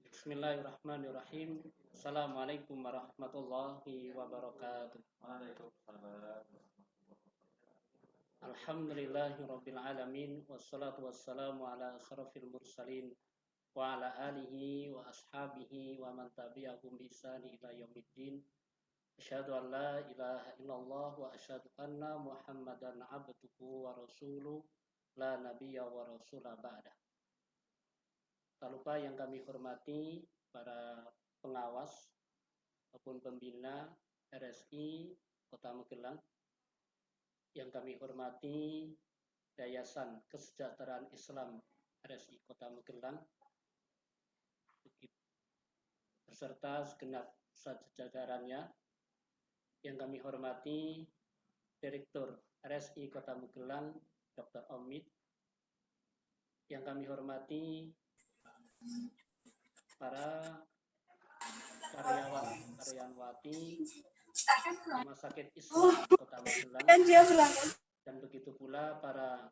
Bismillahirrahmanirrahim. Assalamualaikum warahmatullahi wabarakatuh. Alhamdulillahirabbil alamin wassalatu wassalamu ala asrofil mursalin wa ala alihi wa ashabihi wa man tabi'ahum bi ihsani ila yaumiddin. Asyhadu an la ilaha illallah wa asyhadu anna Muhammadan abduhu wa rasuluh la nabiyya wa rasula ba'da. Tak lupa yang kami hormati para pengawas maupun pembina RSI Kota Magelang, yang kami hormati Yayasan Kesejahteraan Islam RSI Kota Magelang, beserta segenap jajarannya, yang kami hormati Direktur RSI Kota Magelang Dr. Omid, yang kami hormati para karyawan-karyawati Rumah Sakit Islam Kota Magelang, dan begitu pula para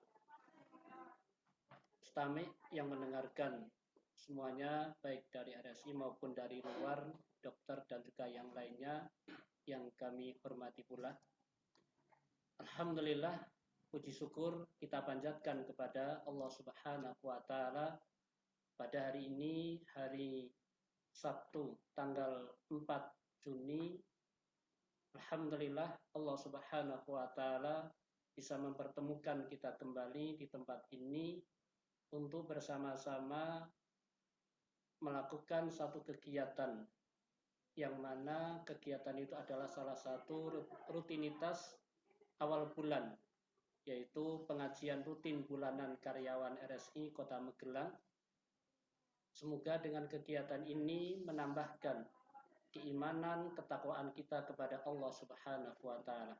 stamik yang mendengarkan semuanya, baik dari RSI maupun dari luar, dokter dan juga yang lainnya yang kami hormati pula. Alhamdulillah, puji syukur kita panjatkan kepada Allah Subhanahu wa Ta'ala pada hari ini, hari Sabtu tanggal 4 Juni. Alhamdulillah, Allah Subhanahu wa Ta'ala bisa mempertemukan kita kembali di tempat ini untuk bersama-sama melakukan satu kegiatan, yang mana kegiatan itu adalah salah satu rutinitas awal bulan, yaitu pengajian rutin bulanan karyawan RSI Kota Magelang. Semoga dengan kegiatan ini menambahkan keimanan, ketakwaan kita kepada Allah Subhanahu wa Ta'ala.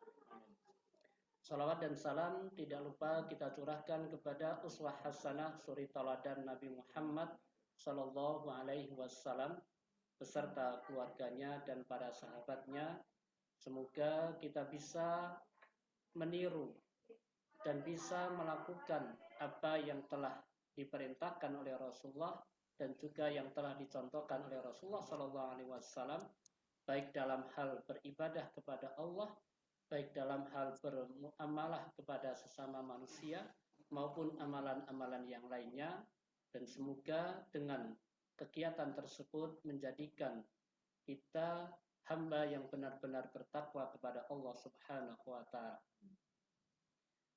Salawat dan salam tidak lupa kita curahkan kepada uswah hasanah, suri teladan Nabi Muhammad Sallallahu Alaihi Wasallam beserta keluarganya dan para sahabatnya. Semoga kita bisa meniru dan bisa melakukan apa yang telah diperintahkan oleh Rasulullah dan juga yang telah dicontohkan oleh Rasulullah Sallallahu Alaihi Wasallam, baik dalam hal beribadah kepada Allah, baik dalam hal bermuamalah kepada sesama manusia, maupun amalan-amalan yang lainnya. Dan semoga dengan kegiatan tersebut menjadikan kita hamba yang benar-benar bertakwa kepada Allah Subhanahu wa Ta'ala.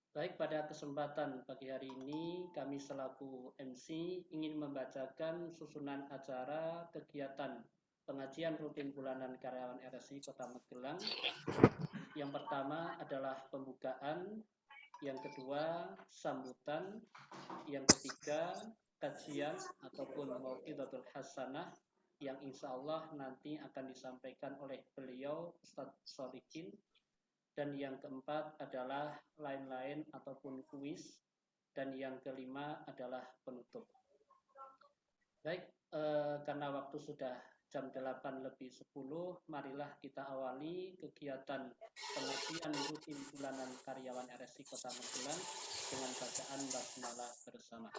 Baik, pada kesempatan pagi hari ini kami selaku MC ingin membacakan susunan acara kegiatan pengajian rutin bulanan karyawan RSI Kota Magelang. Yang pertama adalah pembukaan, yang kedua sambutan, yang ketiga kajian ataupun mau'izatul hasanah yang insya Allah nanti akan disampaikan oleh beliau Ustadz Shodikin. Dan yang keempat adalah lain-lain ataupun kuis. Dan yang kelima adalah penutup. Baik, karena waktu sudah jam 8:10, marilah kita awali kegiatan pengajian rutin bulanan karyawan RSI Kota Magelang dengan bacaan basmalah bersama.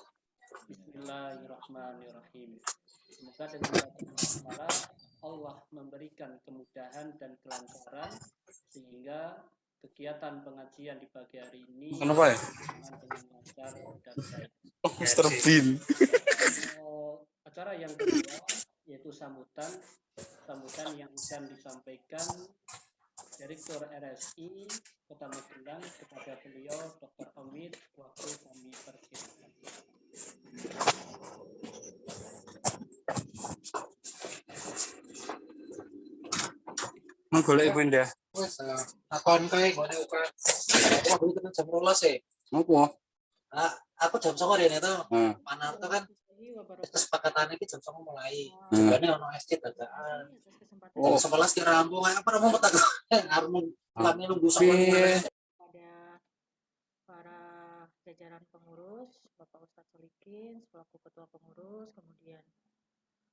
Bismillahirrahmanirrahim. Semoga dengan bacaan basmalah Allah memberikan kemudahan dan kelancaran sehingga kegiatan pengajian di pagi hari ini dengan lancar dan baik. Mr. Bean. Acara yang kedua yaitu sambutan yang akan disampaikan Direktur RSI Kota Magelang kepada beliau Dr. Omid. Waktu kami persilakan. Golek ibu Indah. Wes, akon kae gone uka. Aku itu jam 12 e. Apa? Aku jam 9 rene to. Panarto kan kesepakatan iki jam 9 mulai. Jane ono SC dadaan. Jam 11 dirampung. Apa mau tak arep lami nunggu sampai pada para jajaran pengurus, Bapak Ustadz Solikin selaku ketua pengurus, kemudian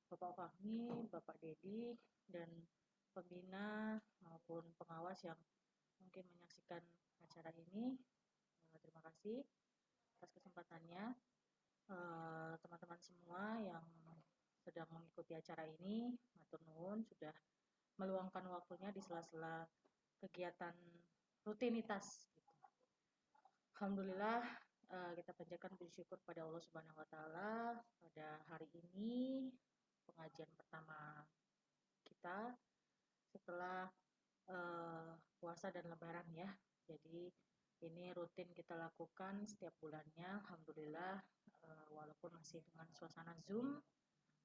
Bapak Fahmi, Bapak Dedi, dan pembina maupun pengawas yang mungkin menyaksikan acara ini. Terima kasih atas kesempatannya. teman-teman semua yang sedang mengikuti acara ini, matur nuwun sudah meluangkan waktunya di sela-sela kegiatan rutinitas gitu. Alhamdulillah kita panjatkan puji syukur pada Allah Subhanahu wa taala pada hari ini pengajian pertama kita setelah puasa dan lebaran ya. Jadi ini rutin kita lakukan setiap bulannya. Alhamdulillah walaupun masih dengan suasana Zoom,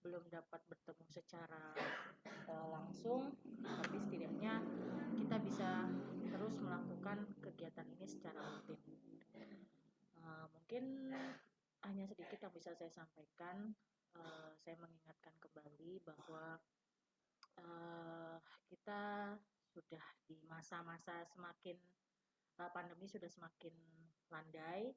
belum dapat bertemu secara langsung, tapi setidaknya kita bisa terus melakukan kegiatan ini secara rutin. Mungkin hanya sedikit yang bisa saya sampaikan. Saya mengingatkan kembali bahwa kita sudah di masa-masa semakin pandemi sudah semakin landai,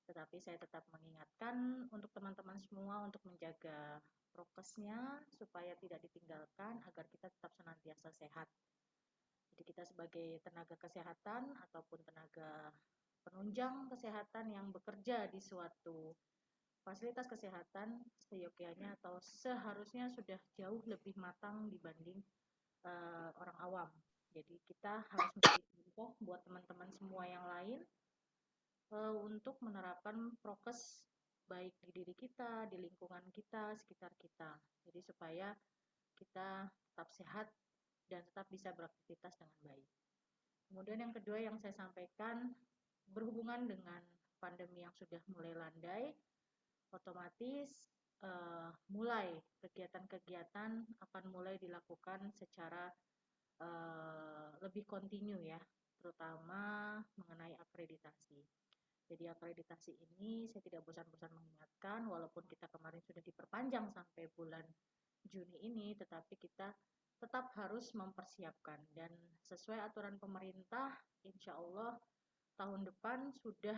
tetapi saya tetap mengingatkan untuk teman-teman semua untuk menjaga prokesnya supaya tidak ditinggalkan agar kita tetap senantiasa sehat. Jadi kita sebagai tenaga kesehatan ataupun tenaga penunjang kesehatan yang bekerja di suatu fasilitas kesehatan seyogyanya atau seharusnya sudah jauh lebih matang dibanding orang awam. Jadi kita harus menjadi contoh buat teman-teman semua yang lain untuk menerapkan prokes baik di diri kita, di lingkungan kita, sekitar kita. Jadi supaya kita tetap sehat dan tetap bisa beraktivitas dengan baik. Kemudian yang kedua yang saya sampaikan berhubungan dengan pandemi yang sudah mulai landai, otomatis mulai kegiatan-kegiatan akan mulai dilakukan secara lebih kontinu ya, terutama mengenai akreditasi. Jadi akreditasi ini saya tidak bosan-bosan mengingatkan, walaupun kita kemarin sudah diperpanjang sampai bulan Juni ini, tetapi kita tetap harus mempersiapkan dan sesuai aturan pemerintah, insya Allah tahun depan sudah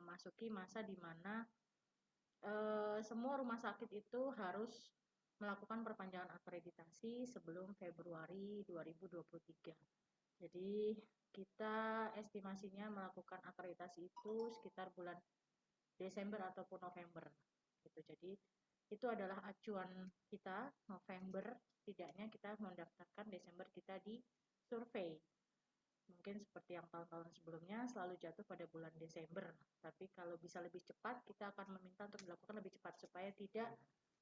memasuki masa di mana semua rumah sakit itu harus melakukan perpanjangan akreditasi sebelum Februari 2023. Jadi kita estimasinya melakukan akreditasi itu sekitar bulan Desember ataupun November. Gitu. Jadi itu adalah acuan kita November, setidaknya kita mendaftarkan Desember kita di survei. Mungkin seperti yang tahun-tahun sebelumnya selalu jatuh pada bulan Desember. Tapi kalau bisa lebih cepat, kita akan meminta untuk dilakukan lebih cepat supaya tidak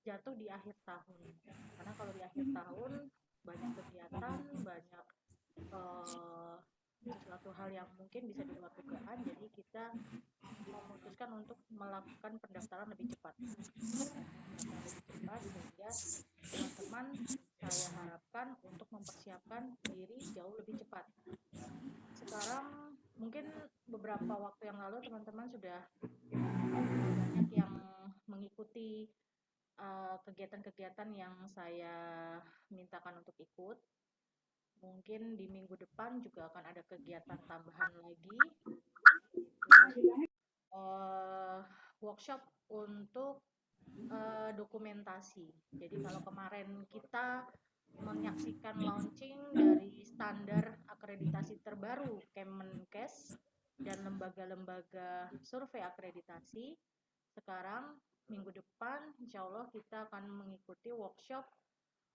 jatuh di akhir tahun. Karena kalau di akhir tahun banyak kegiatan, banyak sesuatu hal yang mungkin bisa di luar dugaan, jadi kita memutuskan untuk melakukan pendaftaran lebih cepat. Sehingga teman-teman saya harapkan untuk mempersiapkan diri jauh lebih cepat. Sekarang mungkin beberapa waktu yang lalu teman-teman sudah banyak yang mengikuti kegiatan-kegiatan yang saya mintakan untuk ikut. Mungkin di minggu depan juga akan ada kegiatan tambahan lagi, workshop untuk dokumentasi. Jadi kalau kemarin kita menyaksikan launching dari standar akreditasi terbaru Kemenkes dan lembaga-lembaga survei akreditasi, sekarang minggu depan insya Allah kita akan mengikuti workshop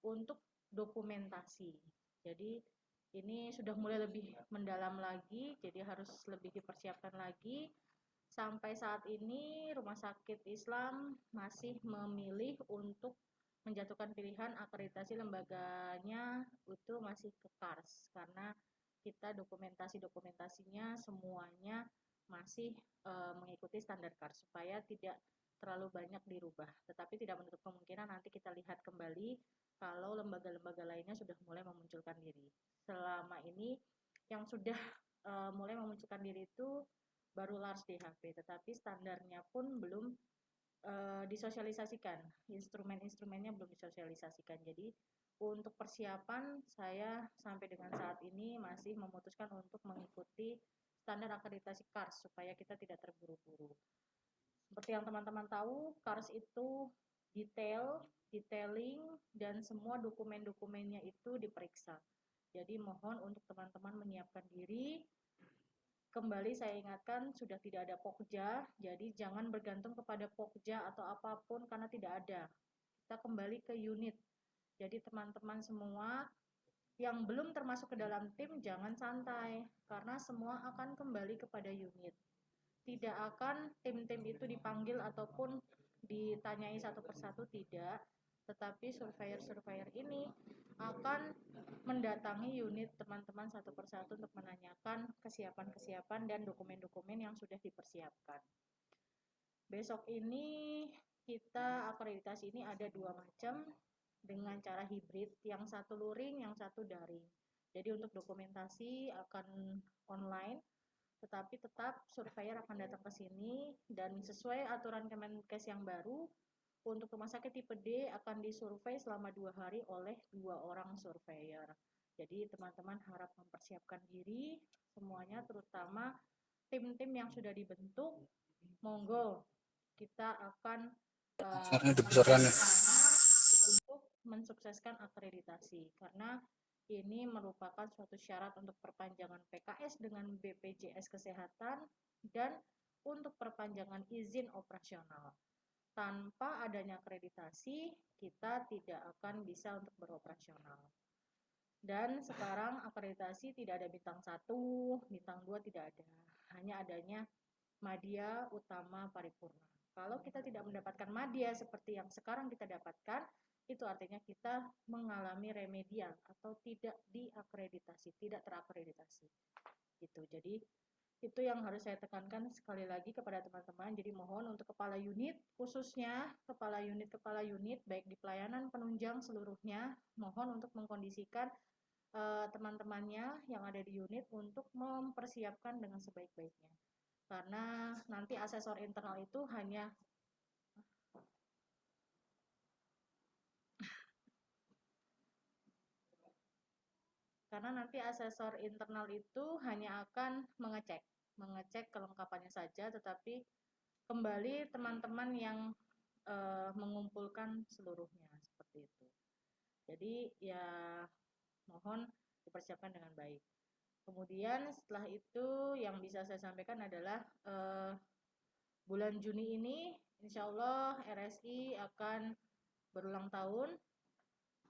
untuk dokumentasi. Jadi ini sudah mulai lebih mendalam lagi, jadi harus lebih dipersiapkan lagi. Sampai saat ini Rumah Sakit Islam masih memilih untuk menjatuhkan pilihan akreditasi lembaganya itu masih ke KARS karena kita dokumentasinya semuanya masih mengikuti standar KARS supaya tidak terlalu banyak dirubah. Tetapi tidak menutup kemungkinan nanti kita lihat kembali kalau lembaga-lembaga lainnya sudah mulai memunculkan diri. Selama ini yang sudah mulai memunculkan diri itu baru LARS DHP, tetapi standarnya pun belum disosialisasikan, instrumen-instrumennya belum disosialisasikan. Jadi untuk persiapan saya sampai dengan saat ini masih memutuskan untuk mengikuti standar akreditasi KARS supaya kita tidak terburu-buru. Seperti yang teman-teman tahu, KARS itu detailing, dan semua dokumen-dokumennya itu diperiksa. Jadi mohon untuk teman-teman menyiapkan diri kembali saya ingatkan sudah tidak ada Pokja, jadi jangan bergantung kepada Pokja atau apapun karena tidak ada. Kita kembali ke unit. Jadi teman-teman semua yang belum termasuk ke dalam tim jangan santai karena semua akan kembali kepada unit. Tidak akan tim-tim itu dipanggil ataupun ditanyai satu persatu, tidak. Tetapi surveyor-surveyor ini akan mendatangi unit teman-teman satu persatu untuk menanyakan kesiapan-kesiapan dan dokumen-dokumen yang sudah dipersiapkan. Besok ini kita akreditasi ini ada 2 macam dengan cara hibrid, yang satu luring, yang satu daring. Jadi untuk dokumentasi akan online, tetapi tetap surveyor akan datang ke sini dan sesuai aturan Kemenkes yang baru, untuk rumah sakit tipe D akan disurvei selama 2 hari oleh 2 orang surveyor. Jadi teman-teman harap mempersiapkan diri semuanya, terutama tim-tim yang sudah dibentuk. Monggo kita akan untuk mensukseskan akreditasi, karena ini merupakan suatu syarat untuk perpanjangan PKS dengan BPJS Kesehatan dan untuk perpanjangan izin operasional. Tanpa adanya akreditasi, kita tidak akan bisa untuk beroperasional. Dan sekarang akreditasi tidak ada bintang 1, bintang 2 tidak ada. Hanya adanya madya utama paripurna. Kalau kita tidak mendapatkan madya seperti yang sekarang kita dapatkan, itu artinya kita mengalami remedial atau tidak diakreditasi, tidak terakreditasi. Gitu. Jadi itu yang harus saya tekankan sekali lagi kepada teman-teman. Jadi mohon untuk kepala unit, khususnya kepala unit baik di pelayanan penunjang seluruhnya, mohon untuk mengkondisikan teman-temannya yang ada di unit untuk mempersiapkan dengan sebaik-baiknya. Karena nanti asesor internal itu hanya akan mengecek kelengkapannya saja, tetapi kembali teman-teman yang mengumpulkan seluruhnya seperti itu. Jadi ya mohon dipersiapkan dengan baik. Kemudian setelah itu yang bisa saya sampaikan adalah bulan Juni ini insya Allah RSI akan berulang tahun,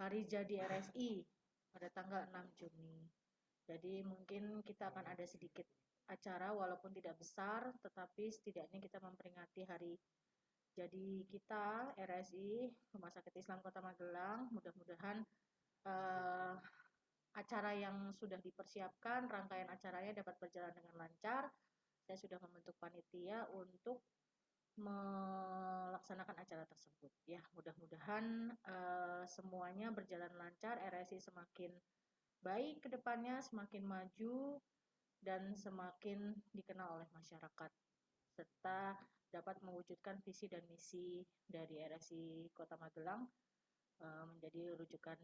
hari jadi RSI pada tanggal 6 Juni. Jadi mungkin kita akan ada sedikit acara walaupun tidak besar, tetapi setidaknya kita memperingati hari jadi kita RSI Rumah Sakit Islam Kota Magelang. Mudah-mudahan acara yang sudah dipersiapkan, rangkaian acaranya dapat berjalan dengan lancar. Saya sudah membentuk panitia untuk melaksanakan acara tersebut. Ya, mudah-mudahan semuanya berjalan lancar, RSI semakin baik ke depannya, semakin maju dan semakin dikenal oleh masyarakat, serta dapat mewujudkan visi dan misi dari RSI Kota Magelang menjadi rujukan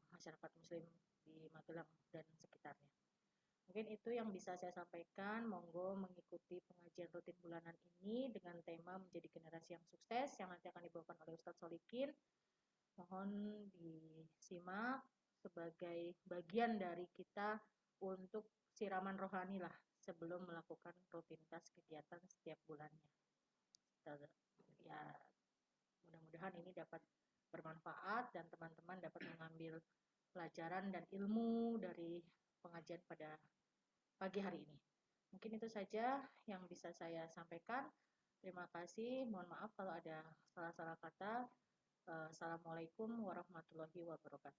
masyarakat muslim di Magelang dan sekitarnya. Mungkin itu yang bisa saya sampaikan. Monggo mengikuti pengajian rutin bulanan ini dengan tema menjadi generasi yang sukses yang nanti akan dibawakan oleh Ustadz Solikin. Mohon disimak sebagai bagian dari kita untuk siraman rohani lah sebelum melakukan rutinitas kegiatan setiap bulannya. Ya, mudah-mudahan ini dapat bermanfaat dan teman-teman dapat mengambil pelajaran dan ilmu dari pengajian pada pagi hari ini. Mungkin itu saja yang bisa saya sampaikan. Terima kasih. Mohon maaf kalau ada salah-salah kata. Assalamualaikum warahmatullahi wabarakatuh.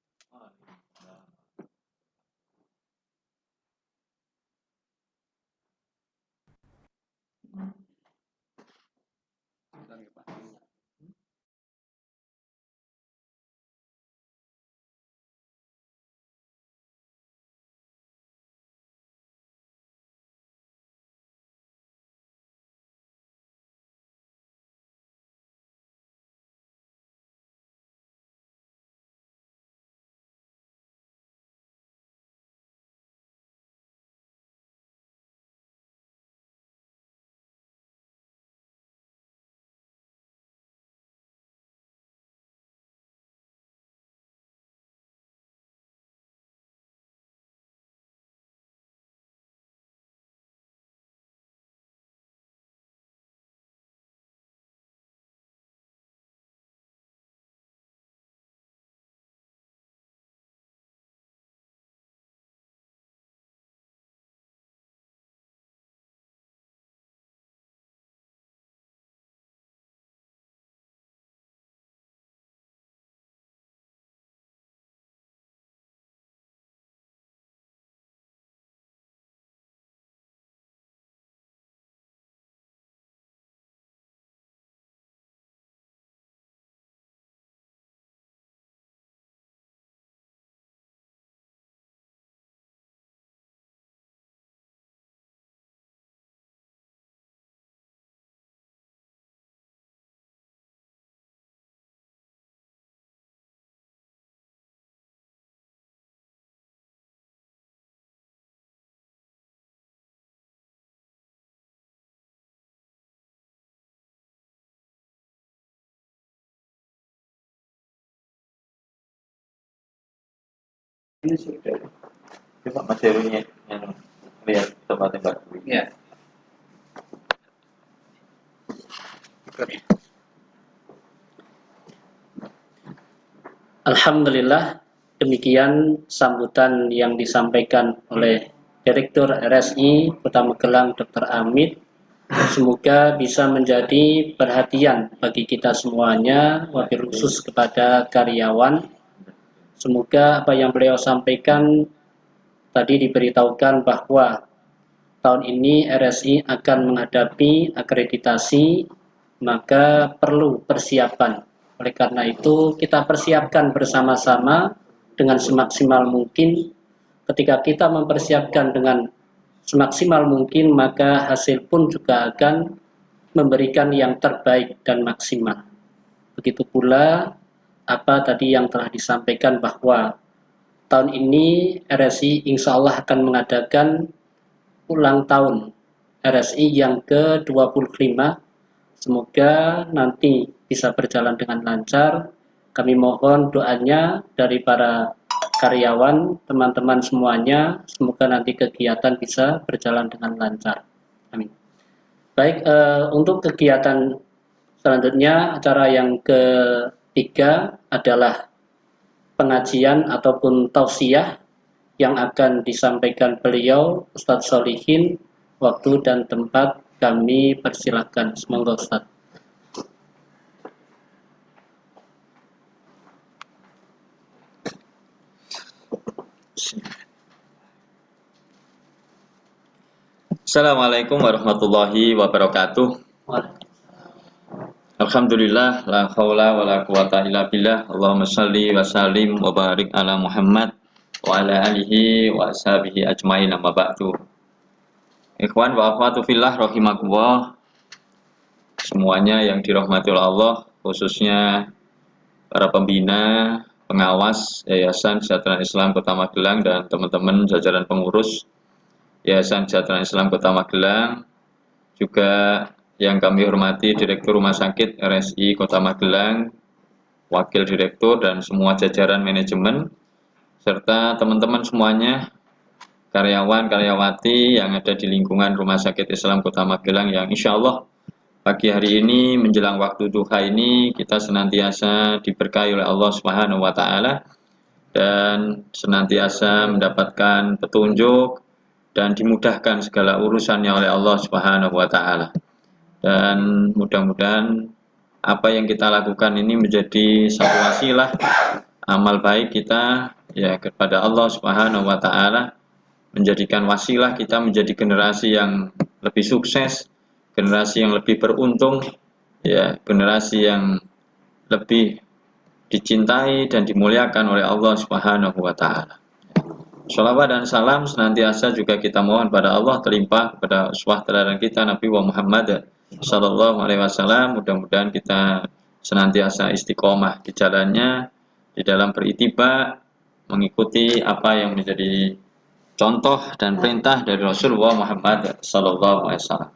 Ini sudah. Coba Mas Herunya yang lihat tempatnya Mbak Dwi. Ya. Alhamdulillah, demikian sambutan yang disampaikan oleh Direktur RSI Kota Magelang Dr. Amit. Semoga bisa menjadi perhatian bagi kita semuanya, wabil khusus kepada karyawan. Semoga apa yang beliau sampaikan tadi diberitahukan bahwa tahun ini RSI akan menghadapi akreditasi, maka perlu persiapan. Oleh karena itu, kita persiapkan bersama-sama dengan semaksimal mungkin. Ketika kita mempersiapkan dengan semaksimal mungkin, maka hasil pun juga akan memberikan yang terbaik dan maksimal. Begitu pula apa tadi yang telah disampaikan bahwa tahun ini RSI insya Allah akan mengadakan ulang tahun RSI yang ke-25. Semoga nanti bisa berjalan dengan lancar. Kami mohon doanya dari para karyawan, teman-teman semuanya. Semoga nanti kegiatan bisa berjalan dengan lancar. Amin. Baik, untuk kegiatan selanjutnya, acara yang ketiga adalah pengajian ataupun tausiah yang akan disampaikan beliau, Ustadz Solihin. Waktu dan tempat kami persilahkan. Semoga Ustadz. Assalamualaikum warahmatullahi wabarakatuh. Alhamdulillah, la haula wa la quwata illa billah. Allahumma shalli wa sallim wa barik ala Muhammad wa ala alihi wa ashabihi ajmain, amma ba'du. Ikhwan wa akhwatu fillah rahimakumullah. Semuanya yang dirahmati oleh Allah, khususnya para pembina, pengawas Yayasan Kesejahteraan Islam Kota Magelang dan teman-teman jajaran pengurus Yayasan Kesejahteraan Islam Kota Magelang, juga yang kami hormati Direktur Rumah Sakit RSI Kota Magelang, Wakil Direktur dan semua jajaran manajemen, serta teman-teman semuanya, karyawan-karyawati yang ada di lingkungan Rumah Sakit Islam Kota Magelang, yang insya Allah pagi hari ini menjelang waktu duha ini kita senantiasa diberkahi oleh Allah Subhanahu wa Ta'ala dan senantiasa mendapatkan petunjuk dan dimudahkan segala urusannya oleh Allah Subhanahu wa Ta'ala. Dan mudah-mudahan apa yang kita lakukan ini menjadi satu wasilah amal baik kita ya kepada Allah Subhanahu wa Ta'ala, menjadikan wasilah kita menjadi generasi yang lebih sukses, generasi yang lebih beruntung, ya, generasi yang lebih dicintai dan dimuliakan oleh Allah Subhanahu wa Ta'ala. Shalawat dan salam senantiasa juga kita mohon pada Allah terlimpah kepada uswah teladan kita Nabi Muhammad sallallahu alaihi wasallam. Mudah-mudahan kita senantiasa istiqomah di jalannya, di dalam berittiba, mengikuti apa yang menjadi contoh dan perintah dari Rasulullah Muhammad sallallahu alaihi wasallam.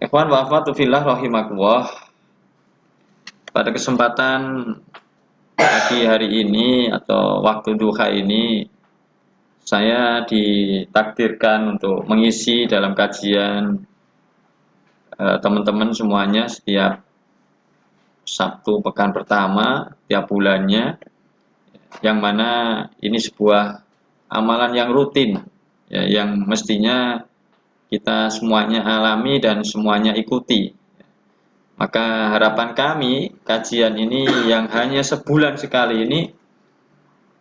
Ikhwan wa akhwatu fillah rahimakumullah. Pada kesempatan pagi hari ini atau waktu duha ini, saya ditakdirkan untuk mengisi dalam kajian teman-teman semuanya setiap Sabtu pekan pertama tiap bulannya, yang mana ini sebuah amalan yang rutin ya, yang mestinya kita semuanya alami dan semuanya ikuti. Maka harapan kami kajian ini yang hanya sebulan sekali ini,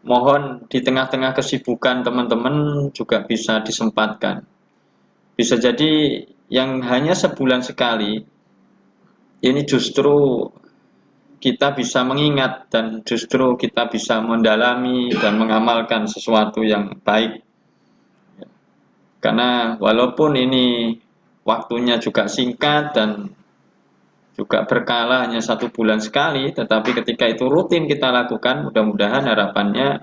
mohon di tengah-tengah kesibukan teman-teman juga bisa disempatkan. Bisa jadi yang hanya sebulan sekali ini justru kita bisa mengingat dan justru kita bisa mendalami dan mengamalkan sesuatu yang baik. Karena walaupun ini waktunya juga singkat dan juga berkala hanya 1 bulan sekali, tetapi ketika itu rutin kita lakukan, mudah-mudahan harapannya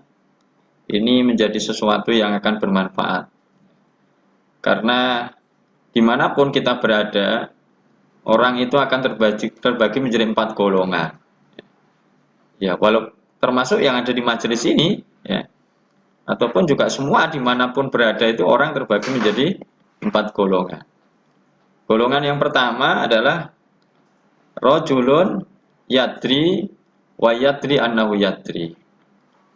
ini menjadi sesuatu yang akan bermanfaat. Karena dimanapun kita berada, orang itu akan terbagi menjadi 4 golongan. Ya, walau termasuk yang ada di majelis ini, ya. ataupun juga semua dimanapun berada itu orang terbagi menjadi 4 golongan. Golongan yang pertama adalah rajulun yadri wa yadri annahu yadri.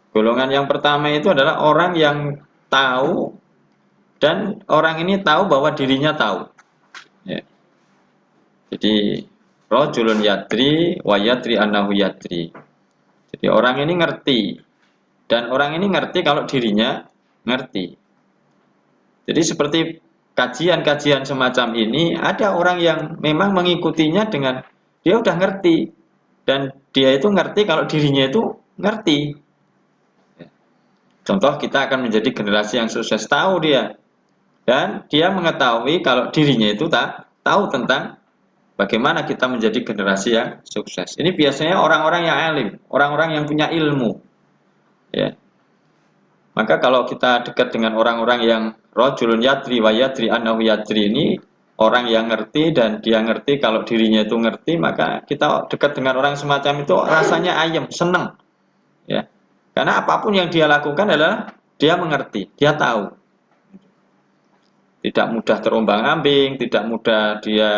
Golongan yang pertama itu adalah orang yang tahu dan orang ini tahu bahwa dirinya tahu. Ya. Jadi rajulun yadri wa yadri annahu yadri. Jadi orang ini ngerti dan orang ini ngerti kalau dirinya ngerti. Jadi seperti kajian-kajian semacam ini, ada orang yang memang mengikutinya dengan dia udah ngerti dan dia itu ngerti kalau dirinya itu ngerti. Contoh, kita akan menjadi generasi yang sukses, tahu dia dan dia mengetahui kalau dirinya itu tak tahu tentang bagaimana kita menjadi generasi yang sukses. Ini biasanya orang-orang yang alim, orang-orang yang punya ilmu. Ya. Maka kalau kita dekat dengan orang-orang yang rajulun yadri wa yadri annahu yadri, ini orang yang ngerti dan dia ngerti kalau dirinya itu ngerti, maka kita dekat dengan orang semacam itu rasanya ayem, senang. Ya. Karena apapun yang dia lakukan adalah dia mengerti, dia tahu. Tidak mudah terombang-ambing, tidak mudah dia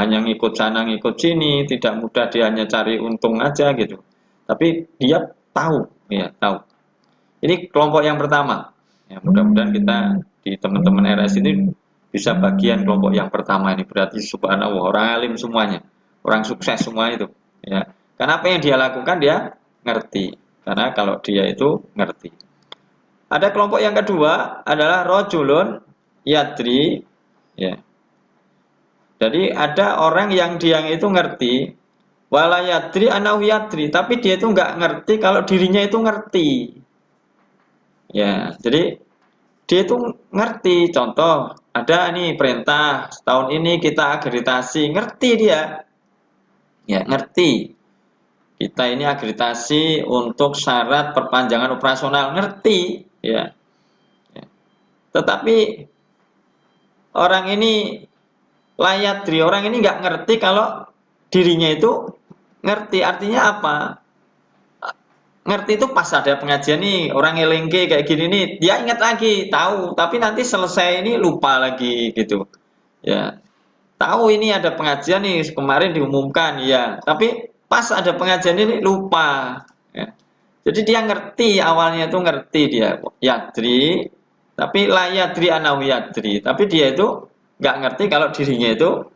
hanya ngikut sana ngikut sini, tidak mudah dia hanya cari untung aja gitu. Tapi dia tahu, ya tahu. Ini kelompok yang pertama. Ya, mudah-mudahan kita di teman-teman RS ini bisa bagian kelompok yang pertama ini. Berarti subhanallah, orang alim semuanya, orang sukses semua itu. Ya. Karena apa yang dia lakukan dia ngerti. Karena kalau dia itu ngerti. Ada kelompok yang kedua adalah rajulun yadri, ya. Jadi ada orang yang dia itu ngerti, wala yadri annahu yadri, tapi dia itu nggak ngerti kalau dirinya itu ngerti. Ya, jadi dia itu ngerti. Contoh, ada nih perintah tahun ini kita akreditasi, ngerti dia. Ya, ngerti. Kita ini akreditasi untuk syarat perpanjangan operasional, ngerti, ya. Ya. Tetapi orang ini layatri, orang ini nggak ngerti kalau dirinya itu ngerti. Artinya apa? Ngerti itu pas ada pengajian nih, orang ngelengke kayak gini nih, dia ingat lagi, tahu, tapi nanti selesai ini lupa lagi gitu. Ya. Tahu ini ada pengajian nih, kemarin diumumkan, ya. Tapi pas ada pengajian ini lupa. Ya. Jadi dia ngerti, awalnya itu ngerti dia, yadri, tapi layadri anahu yadri. Tapi dia itu nggak ngerti kalau dirinya itu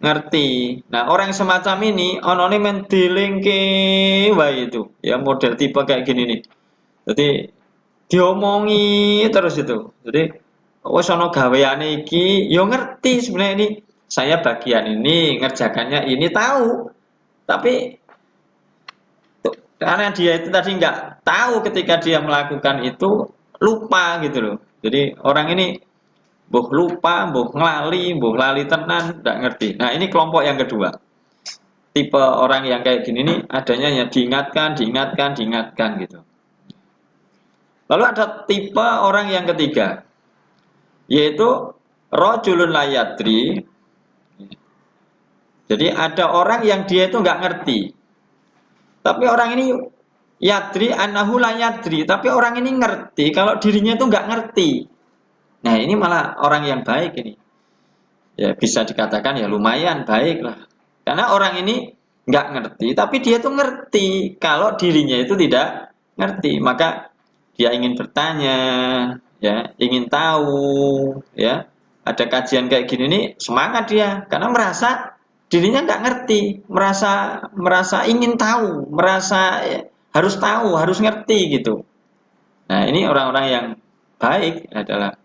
ngerti. Nah, orang semacam ini onone mendelingke wae itu. Ya model tipe kayak gini nih. Jadi diomongi terus itu. Jadi wis ana gaweane iki, yo ngerti sebenarnya ini saya bagian ini, ngerjakannya ini tahu. Tapi karena dia itu tadi nggak tahu ketika dia melakukan itu, lupa gitu loh. Jadi orang ini mbuh lupa, mbuh lali tenan, tidak ngerti. Nah, ini kelompok yang kedua. Tipe orang yang kayak gini nih adanya hanya diingatkan gitu. Lalu ada tipe orang yang ketiga, yaitu rajulun layadri. Jadi ada orang yang dia itu nggak ngerti. Tapi orang ini yadri annahu layadri, tapi orang ini ngerti kalau dirinya itu nggak ngerti. Nah, ini malah orang yang baik ini. Ya, bisa dikatakan ya lumayan baik lah. Karena orang ini nggak ngerti, tapi dia tuh ngerti kalau dirinya itu tidak ngerti. Maka dia ingin bertanya, ya, ingin tahu, ya. Ada kajian kayak gini nih, semangat dia karena merasa dirinya nggak ngerti, merasa ingin tahu, merasa ya, harus tahu, harus ngerti gitu. Nah, ini orang-orang yang baik adalah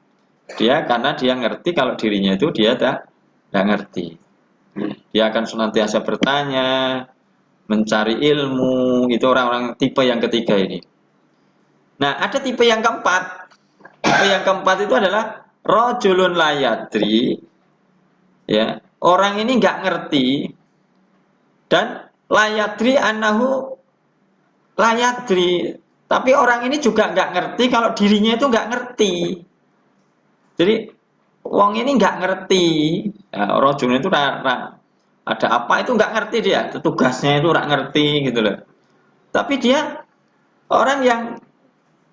dia karena dia ngerti kalau dirinya itu dia nggak ngerti. Dia akan senantiasa bertanya, mencari ilmu. Itu orang-orang tipe yang ketiga ini. Nah, ada tipe yang keempat. Tipe yang keempat itu adalah rajulun layadri. Ya, orang ini nggak ngerti dan layadri annahu layadri. Tapi orang ini juga nggak ngerti kalau dirinya itu nggak ngerti. Jadi wong ini nggak ngerti, ya, rojul itu ada apa itu nggak ngerti dia, tugasnya itu nggak ngerti gitu loh. Tapi dia orang yang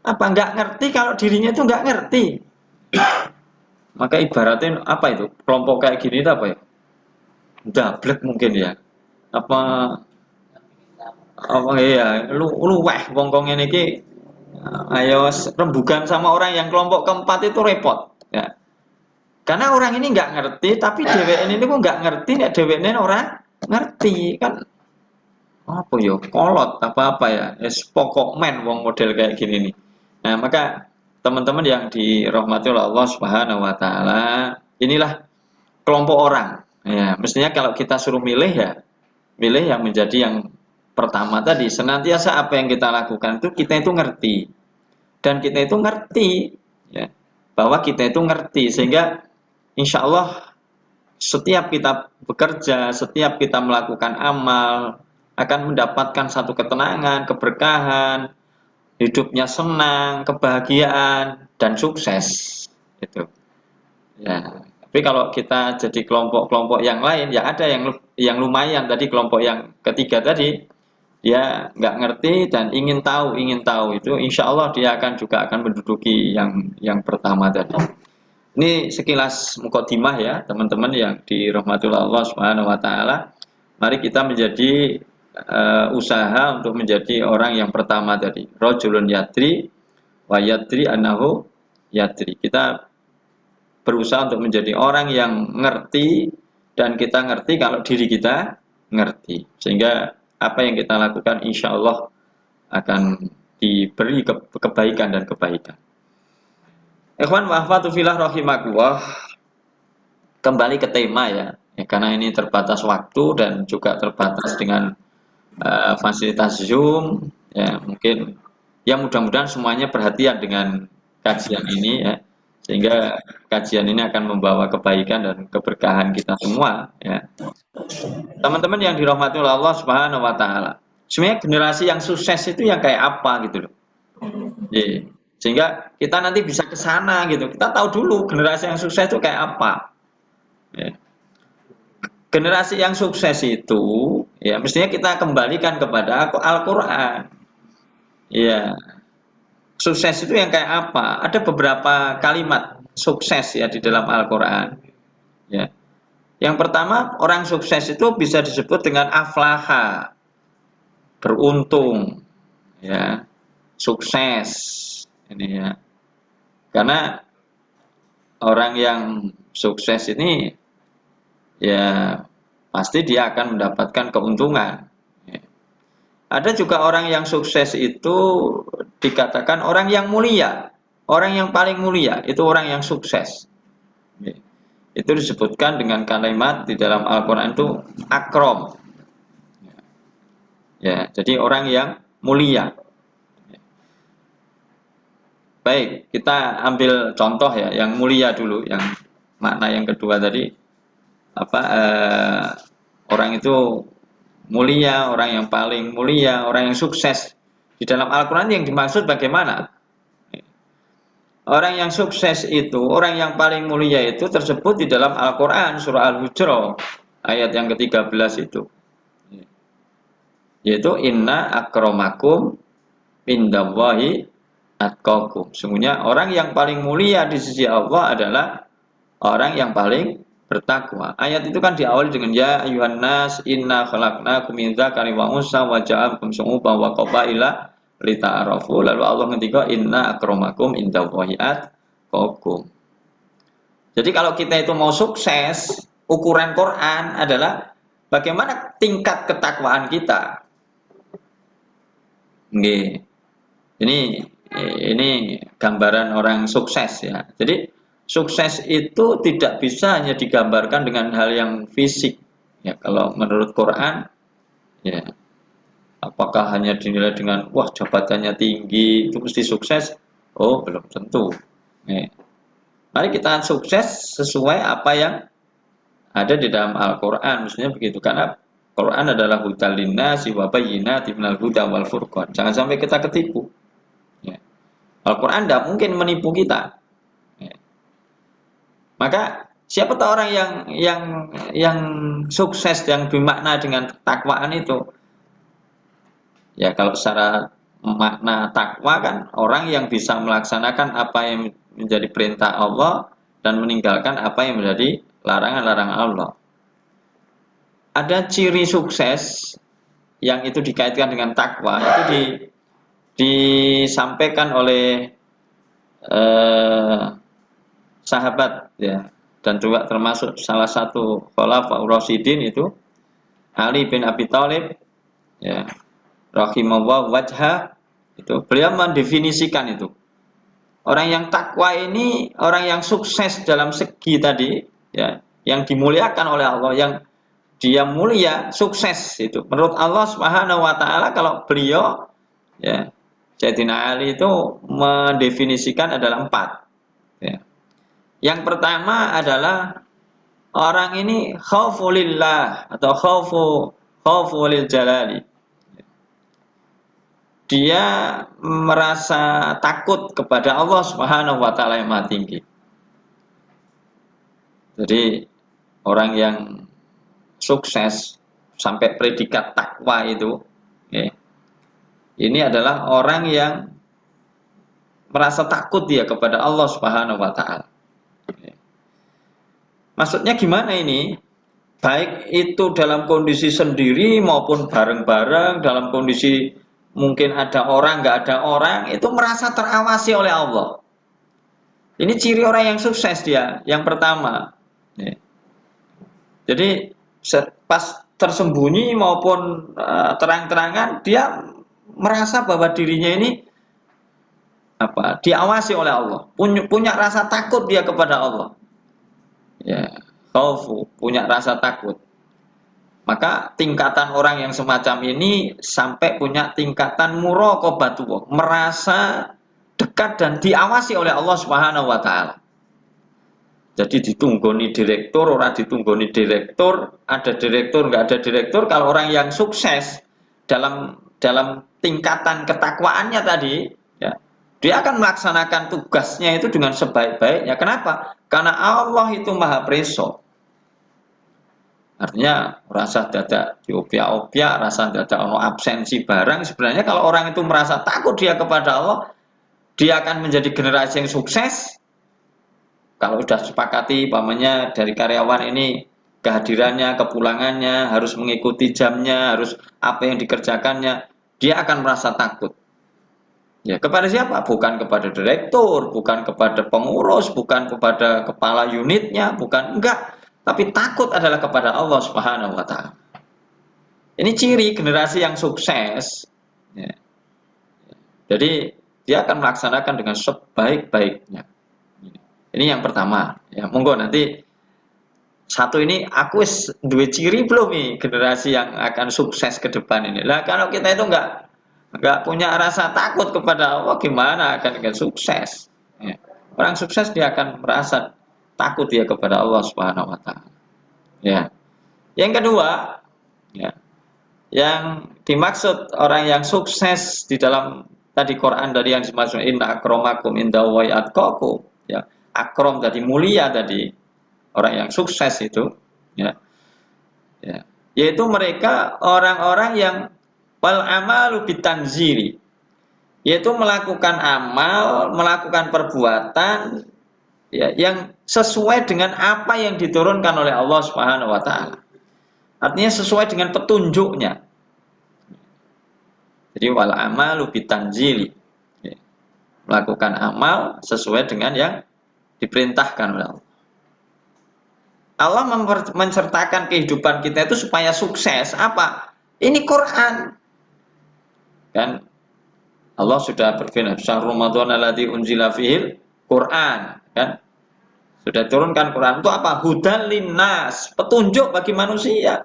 Apa nggak ngerti kalau dirinya itu nggak ngerti. Maka ibaratnya apa itu? Kelompok kayak gini itu apa ya? Dablek mungkin ya. Apa ya, weh wong ini ki ayo rembugan sama orang yang kelompok keempat itu repot ya. Karena orang ini nggak ngerti, tapi DWN ini kok nggak ngerti, nek DWN orang ngerti kan apa yo kolot apa ya, pokok men wong model kayak gini nih. Nah maka teman-teman yang dirahmati oleh Allah Subhanahu Wa Taala, inilah kelompok orang. Ya mestinya kalau kita suruh milih yang menjadi yang pertama tadi, senantiasa apa yang kita lakukan itu kita itu ngerti, dan kita itu ngerti ya, bahwa kita itu ngerti, sehingga insya Allah setiap kita bekerja, setiap kita melakukan amal akan mendapatkan satu ketenangan, keberkahan, hidupnya senang, kebahagiaan dan sukses itu ya. Tapi kalau kita jadi kelompok-kelompok yang lain, ya ada yang lumayan tadi, kelompok yang ketiga tadi, dia nggak ngerti dan ingin tahu itu, insya Allah dia juga akan menduduki yang pertama tadi. Ini sekilas mukadimah ya teman-teman yang dirahmati Allah Subhanahu Wa Taala. Mari kita menjadi usaha untuk menjadi orang yang pertama tadi, rajulun yadri wa yadri annahu yadri. Kita berusaha untuk menjadi orang yang ngerti, dan kita ngerti kalau diri kita ngerti, sehingga apa yang kita lakukan insya Allah akan diberi kebaikan dan kebaikan. Ikhwan wa akhwatu fillah rahimakumullah, kembali ke tema ya, karena ini terbatas waktu dan juga terbatas dengan fasilitas Zoom ya, mungkin ya mudah-mudahan semuanya perhatian dengan kajian ini ya, sehingga kajian ini akan membawa kebaikan dan keberkahan kita semua ya. Teman-teman yang dirahmati oleh Allah Subhanahu Wa Taala, sebenarnya generasi yang sukses itu yang kayak apa gitu loh. Yeah. Sehingga kita nanti bisa ke sana gitu. Kita tahu dulu generasi yang sukses itu kayak apa. Yeah. Generasi yang sukses itu ya mestinya kita kembalikan kepada Al-Qur'an. Ya. Sukses itu yang kayak apa? Ada beberapa kalimat sukses ya di dalam Al-Qur'an. Ya. Yang pertama, orang sukses itu bisa disebut dengan aflaha, beruntung, ya, sukses, ini ya. Karena orang yang sukses ini, ya, pasti dia akan mendapatkan keuntungan. Ya. Ada juga orang yang sukses itu dikatakan orang yang mulia, orang yang paling mulia itu orang yang sukses. Ya. Itu disebutkan dengan kalimat di dalam Al-Quran itu akrom ya, jadi orang yang mulia. Baik, kita ambil contoh ya yang mulia dulu, yang makna yang kedua tadi apa, orang itu mulia, orang yang paling mulia, orang yang sukses. Di dalam Al-Quran yang dimaksud bagaimana? Orang yang sukses itu, orang yang paling mulia itu tersebut di dalam Al-Quran surah Al-Hujurat ayat yang ke-13 itu, yaitu inna akramakum indallahi atqakum. Sungguhnya orang yang paling mulia di sisi Allah adalah orang yang paling bertakwa. Ayat itu kan diawali dengan ya ayuhan nas inna khalaqnakum min dzakarin wa unsa wa ja'alnakum syu'uban wa qabaila lita'arafu. Lalu Allah ngendika inna akramakum indallahi atqakum. Jadi kalau kita itu mau sukses, ukuran Quran adalah bagaimana tingkat ketakwaan kita. Nggih. Ini gambaran orang sukses ya. Jadi sukses itu tidak bisa hanya digambarkan dengan hal yang fisik. Ya, kalau menurut Quran ya, apakah hanya dinilai dengan wah jabatannya tinggi itu mesti sukses? Oh, belum tentu. Mari kita sukses sesuai apa yang ada di dalam Al-Quran, maksudnya begitu. Karena Quran adalah hudal linnasi wa bayyinatin minal huda wal furqan. Jangan sampai kita ketipu. Ya. Al-Quran tidak mungkin menipu kita. Ya. Maka siapa tahu orang yang sukses yang bermakna dengan ketakwaan itu, ya kalau secara makna takwa kan orang yang bisa melaksanakan apa yang menjadi perintah Allah dan meninggalkan apa yang menjadi larangan-larangan Allah. Ada ciri sukses yang itu dikaitkan dengan takwa, itu disampaikan oleh sahabat ya, dan juga termasuk salah satu Khulafaur Rasyidin itu Ali bin Abi Thalib ya, rahimahullah wajha, itu beliau mendefinisikan itu. Orang yang takwa ini orang yang sukses dalam segi tadi ya, yang dimuliakan oleh Allah, yang dia mulia, sukses itu. Menurut Allah Subhanahu wa taala, kalau beliau ya, Sayyidina Ali itu mendefinisikan adalah 4 ya. Yang pertama adalah orang ini khaufulillah atau khaufulil jalali. Dia merasa takut kepada Allah Subhanahu wa taala yang Maha Tinggi. Jadi orang yang sukses sampai predikat takwa itu ya, ini adalah orang yang merasa takut dia kepada Allah Subhanahu wa taala. Maksudnya gimana ini? Baik itu dalam kondisi sendiri maupun bareng-bareng, dalam kondisi mungkin ada orang, nggak ada orang, itu merasa terawasi oleh Allah. Ini ciri orang yang sukses dia, yang pertama. Jadi pas tersembunyi maupun terang-terangan, dia merasa bahwa dirinya ini diawasi oleh Allah, punya rasa takut dia kepada Allah. Ya, khaufu, punya rasa takut. Maka tingkatan orang yang semacam ini sampai punya tingkatan muraqabatullah, merasa dekat dan diawasi oleh Allah Subhanahu wa taala. Jadi ditunggoni direktur, orang ditunggoni direktur, ada direktur, nggak ada direktur. Kalau orang yang sukses dalam tingkatan ketakwaannya tadi, ya, dia akan melaksanakan tugasnya itu dengan sebaik-baiknya. Kenapa? Karena Allah itu Maha Preso. Artinya rasa dadak diopia-opia, rasa dadak ono absensi barang. Sebenarnya kalau orang itu merasa takut dia kepada Allah, dia akan menjadi generasi yang sukses. Kalau sudah sepakati pamannya dari karyawan ini kehadirannya, kepulangannya, harus mengikuti jamnya, harus apa yang dikerjakannya, dia akan merasa takut. Ya, kepada siapa? Bukan kepada direktur, bukan kepada pengurus, bukan kepada kepala unitnya, bukan, enggak. Tapi takut adalah kepada Allah Subhanahu wa taala. Ini ciri generasi yang sukses. Ya. Jadi dia akan melaksanakan dengan sebaik-baiknya. Ini yang pertama. Ya, monggo nanti satu ini aku dua ciri belum nih generasi yang akan sukses ke depan ini. Lah kalau kita itu enggak punya rasa takut kepada Allah, gimana akan sukses? Ya. Orang sukses dia akan merasa takut dia kepada Allah Subhanahu wa taala. Ya. Yang kedua, ya. Yang dimaksud orang yang sukses di dalam tadi Quran dari yang dimaksud inna akramakum indallahi atqakum, ya. Akram tadi mulia tadi. Orang yang sukses itu, ya. Ya. Yaitu mereka orang-orang yang wal amalu bitanzili. Yaitu melakukan amal, melakukan perbuatan ya, yang sesuai dengan apa yang diturunkan oleh Allah Subhanahu wa taala. Artinya sesuai dengan petunjuknya. Jadi wal amalu bitanzili. Ya. Melakukan amal sesuai dengan yang diperintahkan oleh Allah. Allah mensertakan kehidupan kita itu supaya sukses. Apa? Ini Quran. Kan Allah sudah berfirman, "Syahrul Ramadan alladzi unzila fihil Quran." Kan? Sudah turunkan Quran itu apa? Hudan linnas, petunjuk bagi manusia.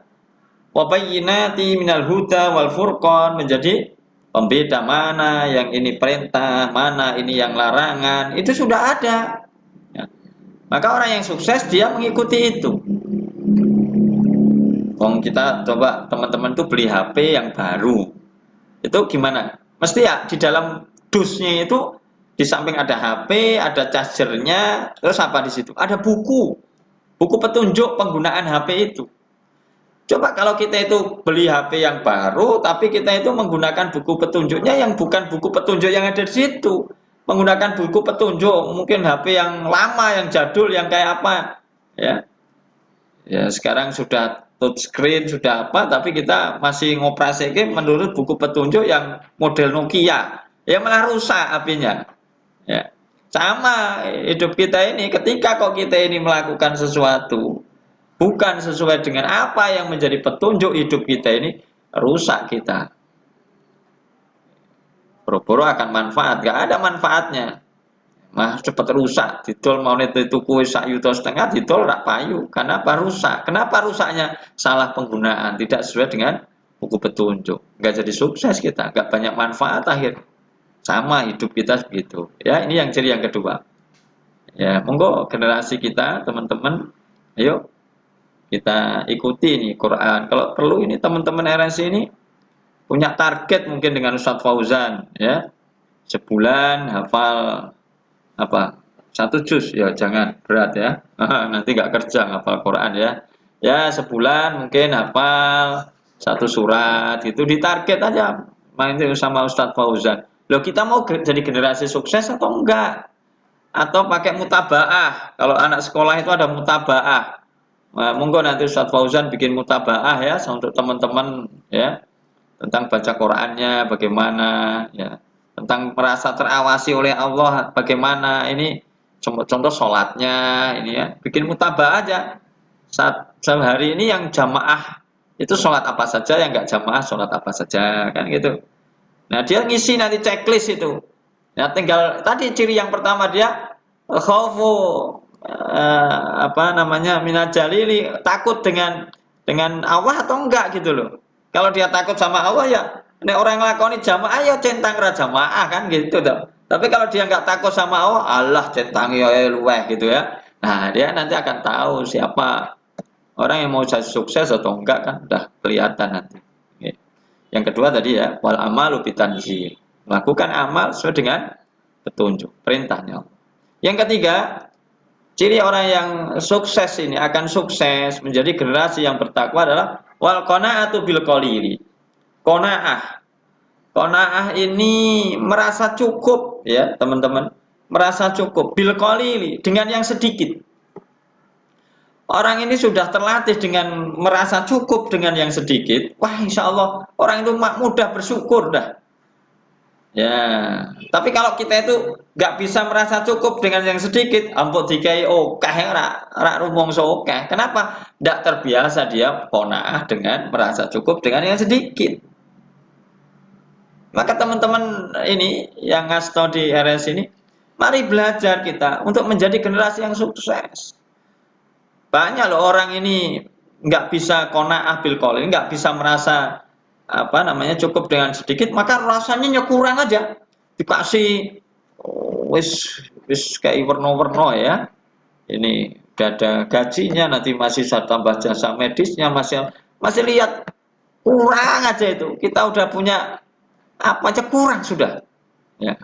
Wa bayyinati minal huda wal furqan, menjadi pembeda mana yang ini perintah, mana ini yang larangan. Itu sudah ada. Ya. Maka orang yang sukses dia mengikuti itu. Kita coba teman-teman tuh beli HP yang baru. Itu gimana? Mesti ya di dalam dusnya itu di samping ada HP, ada chargernya, terus apa di situ? Ada buku petunjuk penggunaan HP itu. Coba kalau kita itu beli HP yang baru, tapi kita itu menggunakan buku petunjuknya yang bukan buku petunjuk yang ada di situ. Menggunakan buku petunjuk, mungkin HP yang lama, yang jadul, yang kayak apa. Ya, ya sekarang sudah touchscreen, sudah apa, tapi kita masih ngoperasikan menurut buku petunjuk yang model Nokia. Ya malah rusak HP-nya. Ya. Sama hidup kita ini, ketika kok kita ini melakukan sesuatu bukan sesuai dengan apa yang menjadi petunjuk hidup kita ini, rusak kita. Boro-boro akan manfaat, gak ada manfaatnya. Mah cepat rusak, didol mau itu kue sak yuta setengah didol rak payu. Kenapa rusak? Kenapa rusaknya? Salah penggunaan, tidak sesuai dengan buku petunjuk. Gak jadi sukses kita, gak banyak manfaat akhir. Sama hidup kita begitu. Ya, ini yang ciri yang kedua. Ya, monggo generasi kita, teman-teman, ayo kita ikuti nih Quran. Kalau perlu ini teman-teman RNC ini punya target mungkin dengan Ustadz Fauzan, ya, sebulan hafal apa 1 juz, ya jangan berat ya, nanti nggak kerja hafal Quran ya. Ya sebulan mungkin hafal 1 surat itu, ditarget aja main sama Ustadz Fauzan. Loh kita mau jadi generasi sukses atau enggak? Atau pakai mutabaah? Kalau anak sekolah itu ada mutabaah. Nah, monggo nanti Ustadz Fauzan bikin mutabaah ya untuk teman-teman ya, tentang baca Qurannya bagaimana ya, tentang merasa terawasi oleh Allah bagaimana, ini contoh sholatnya ini ya, bikin mutabaah aja. Saat hari ini yang jamaah itu sholat apa saja, yang enggak jamaah sholat apa saja, kan gitu. Nah dia ngisi nanti checklist itu. Nah tinggal tadi ciri yang pertama dia khaufu apa namanya minajalili, takut dengan Allah atau enggak gitu loh. Kalau dia takut sama Allah ya nek orang nglakoni jamaah ya centang ra jamaah kan gitu toh. Tapi kalau dia enggak takut sama Allah centang ya luweh gitu ya. Nah, dia nanti akan tahu siapa orang yang mau jadi sukses atau enggak, kan udah kelihatan nanti. Yang kedua tadi ya, wal amalu bitanzil. Melakukan amal sesuai dengan petunjuk, perintahnya. Yang ketiga, ciri orang yang sukses ini akan sukses menjadi generasi yang bertakwa adalah wal qanaatu bil qalili. Qanaah. Qanaah ini merasa cukup ya, teman-teman. Merasa cukup bil qalili, dengan yang sedikit. Orang ini sudah terlatih dengan merasa cukup dengan yang sedikit. Wah, insya Allah orang itu mudah bersyukur dah. Ya, tapi kalau kita itu nggak bisa merasa cukup dengan yang sedikit, ampun dikai okeh rak rumongso okeh. Kenapa? Nggak terbiasa dia qanaah dengan merasa cukup dengan yang sedikit. Maka teman-teman ini yang ngasto di RS ini, mari belajar kita untuk menjadi generasi yang sukses. Banyak loh orang ini nggak bisa qanaah bil qalil, nggak bisa merasa apa namanya cukup dengan sedikit, maka rasanya kurang aja, dikasih wis kayak warna-warna ya, ini gak ada gajinya, nanti masih tambah jasa medisnya, masih lihat kurang aja. Itu kita udah punya apa aja kurang sudah ya,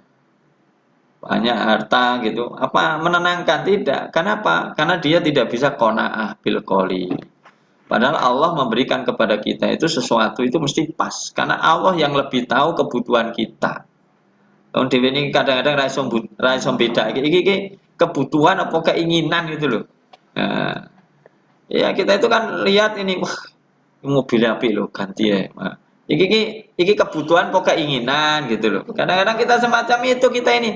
banyak harta gitu, apa menenangkan? Tidak. Kenapa? Karena dia tidak bisa qanaah bil qalil. Padahal Allah memberikan kepada kita itu sesuatu itu mesti pas. Karena Allah yang lebih tahu kebutuhan kita. Wong dhewe ini kadang-kadang ra iso beda iki kebutuhan apa keinginan gitu loh. Nah, ya kita itu kan lihat ini, wah mobil apik loh ganti ya. Nah, iki kebutuhan apa keinginan gitu loh. Kadang-kadang kita semacam itu, kita ini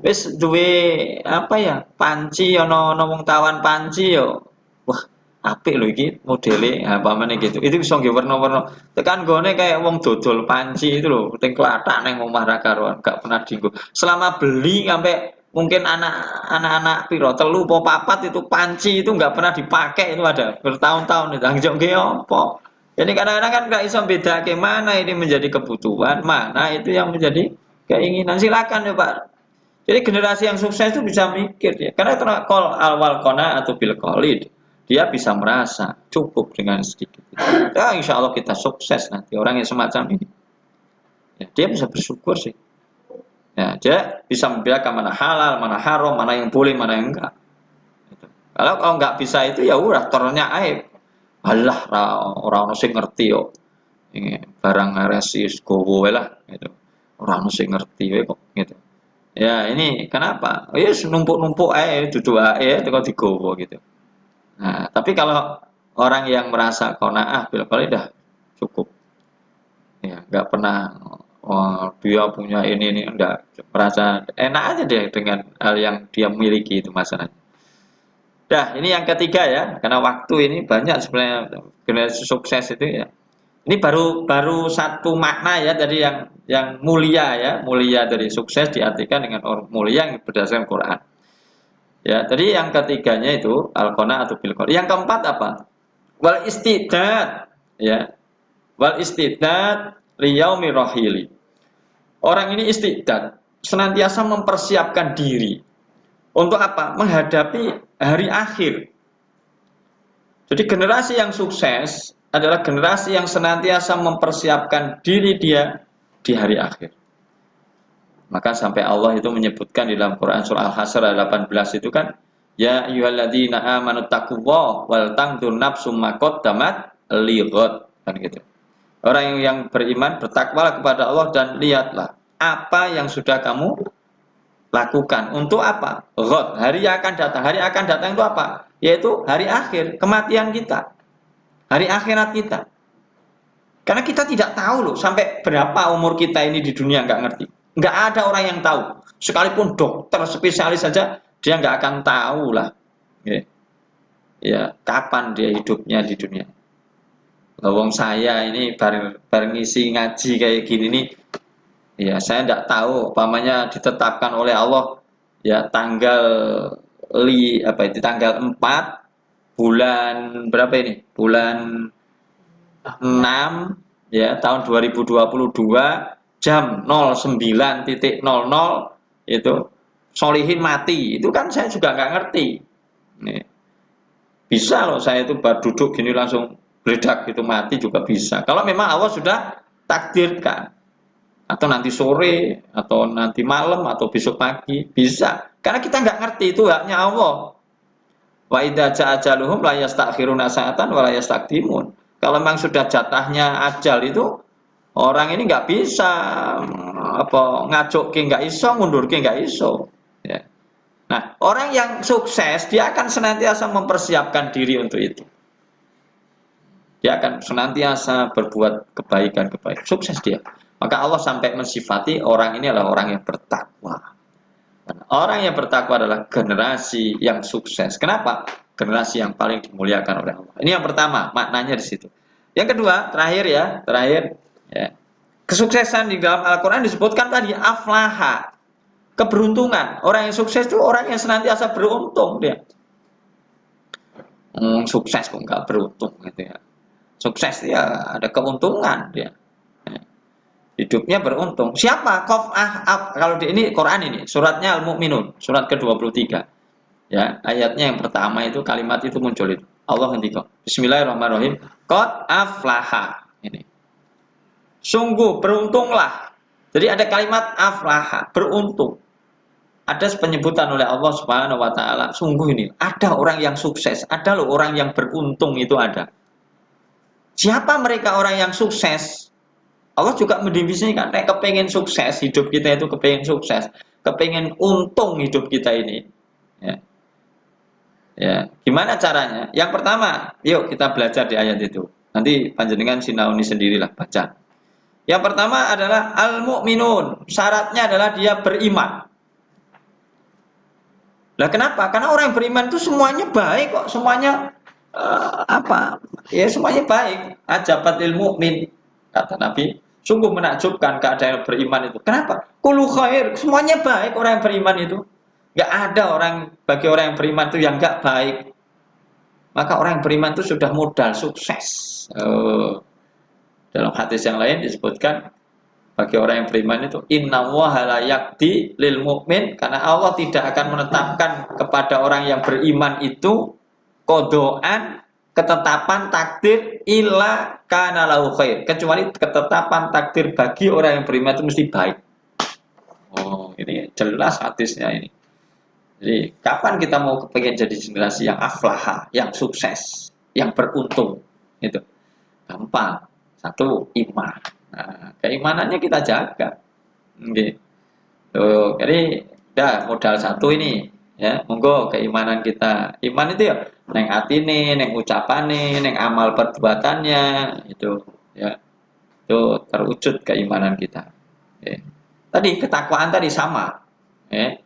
wis duwe apa ya, panci ana wong tawan panci yo. Wah, apik lho iki modele, apa meneh gitu. Itu bisa nggih warna-warna. Tekan gone kayak wong dodol panci itu lho, teng klathak nang omah ra karuan, gak pernah dienggo. Selama beli sampai mungkin anak-anak piro 3 apa 4 itu panci itu nggak pernah dipakai, itu ada bertahun-tahun itu. Anjok nggih apa? Jadi kadang-kadang kan nggak bisa bedake mana ini menjadi kebutuhan, mana itu yang menjadi keinginan. Silakan ya Pak. Jadi generasi yang sukses itu bisa mikir ya. Karena kol awal kona atau bil qalid, dia bisa merasa cukup dengan sedikit. Ya, insya Allah kita sukses nanti orang yang semacam ini. Ya, dia bisa bersyukur sih. Ya, dia bisa membedakan mana halal, mana haram, mana yang boleh, mana yang enggak. Gitu. Kalau nggak bisa itu ya udah tornya aib. Alah orang sing ngerti yo. Barang resis gowo lah gitu. Orang sing ngerti we kok gitu. Ya ini kenapa? Ya numpuk-numpuk ae duduk ae kok digowo gitu. Nah, tapi kalau orang yang merasa qanaah bil qalil dah cukup. Ya, nggak pernah oh, dia punya ini enggak merasa enak aja deh dengan hal yang dia miliki itu masalahnya. Dah, ini yang ketiga ya, karena waktu ini banyak sebenarnya generasi sukses itu ya. Ini baru satu makna ya dari yang mulia ya, mulia dari sukses diartikan dengan orang mulia yang berdasarkan Quran. Ya, tadi yang ketiganya itu al-qana atau bil Yang keempat apa? Wal istidad ya. Wal istidad liyaumi rahili. Orang ini istidad, senantiasa mempersiapkan diri untuk apa? Menghadapi hari akhir. Jadi generasi yang sukses adalah generasi yang senantiasa mempersiapkan diri dia di hari akhir. Maka sampai Allah itu menyebutkan di dalam Quran surah Al-Hasyr ayat 18 itu kan, ya ayyuhalladzina amanu taqullaha wal tanzur nafsum ma qaddamat lighad, kan gitu. Orang yang beriman bertakwalah kepada Allah dan lihatlah apa yang sudah kamu lakukan untuk apa? Ghad, hari yang akan datang. Hari akan datang itu apa? Yaitu hari akhir, kematian kita. Hari akhirat kita. Karena kita tidak tahu loh sampai berapa umur kita ini di dunia, nggak ngerti. Nggak ada orang yang tahu. Sekalipun dokter spesialis saja dia nggak akan tahu lah. Ya, kapan dia hidupnya di dunia. Wong saya ini bareng ngisi ngaji kayak gini nih, ya saya tidak tahu, umpamanya ditetapkan oleh Allah ya tanggal tanggal 4 bulan berapa ini? Bulan 6 ya tahun 2022 jam 09.00 itu Solihin mati. Itu kan saya juga nggak ngerti. Nih. Bisa loh saya itu baru duduk gini langsung beledak gitu mati juga bisa. Kalau memang Allah sudah takdirkan. Atau nanti sore, atau nanti malam, atau besok pagi, bisa. Karena kita nggak ngerti, itu haknya Allah. Wa idza ja'a ajaluhum la yastakhiruna sa'atan wa la yastaqdimun. Kalau memang sudah jatahnya ajal itu, orang ini nggak bisa ngajokke nggak iso, ngundurke nggak iso. Ya. Nah, orang yang sukses dia akan senantiasa mempersiapkan diri untuk itu. Dia akan senantiasa berbuat kebaikan-kebaikan. Sukses dia. Maka Allah sampai mensifati orang ini adalah orang yang bertakwa. Dan orang yang bertakwa adalah generasi yang sukses. Kenapa? Generasi yang paling dimuliakan oleh Allah. Ini yang pertama, maknanya di situ. Yang kedua, terakhir ya. Kesuksesan di dalam Al-Quran disebutkan tadi aflaha. Keberuntungan. Orang yang sukses itu orang yang senantiasa beruntung dia. Sukses kok nggak beruntung gitu ya. Sukses dia ada keuntungan dia. Hidupnya beruntung. Siapa? Kalau di ini Quran ini, suratnya Al-Mu'minun, surat ke-23. Ya, ayatnya yang pertama itu kalimat itu muncul itu. Allah ngendika, Bismillahirrahmanirrahim. Qad aflaha. Ini. Sungguh beruntunglah. Jadi ada kalimat aflaha, beruntung. Ada penyebutan oleh Allah Subhanahu wa taala. Sungguh ini ada orang yang sukses, ada loh orang yang beruntung itu ada. Siapa mereka orang yang sukses? Allah juga mendefinisikan, kepengen sukses, hidup kita itu kepengen sukses, kepengen untung hidup kita ini. Ya, gimana caranya? Yang pertama, yuk kita belajar di ayat itu. Nanti panjenengan sinauni sendirilah baca. Yang pertama adalah al-mu'minun. Syaratnya adalah dia beriman. Lah kenapa? Karena orang yang beriman itu semuanya baik kok, semuanya semuanya baik. Ajabatil mu'min, kata Nabi. Sungguh menakjubkan keadaan beriman itu. Kenapa? Kullu khair, semuanya baik orang yang beriman itu. Enggak ada bagi orang yang beriman itu yang enggak baik. Maka orang yang beriman itu sudah modal sukses. Dalam hadis yang lain disebutkan bagi orang yang beriman itu innallaha la yaqdi lil mu'min, karena Allah tidak akan menetapkan kepada orang yang beriman itu qadaan, ketetapan takdir illa kana lahu khair, kecuali ketetapan takdir bagi orang yang beriman itu mesti baik. Oh, ini jelas hadisnya ini. Jadi, kapan kita mau kepengen jadi generasi yang aflaha, yang sukses, yang beruntung? Itu gampang. Satu, iman. Nah, keimanannya kita jaga. Tuh, jadi dah modal satu ini ya, monggo keimanan kita. Iman itu ya neng atine, neng ucapane, neng amal perbuatannya itu ya. Itu terwujud keimanan kita. Ya. Tadi ketakwaan tadi sama. Ya.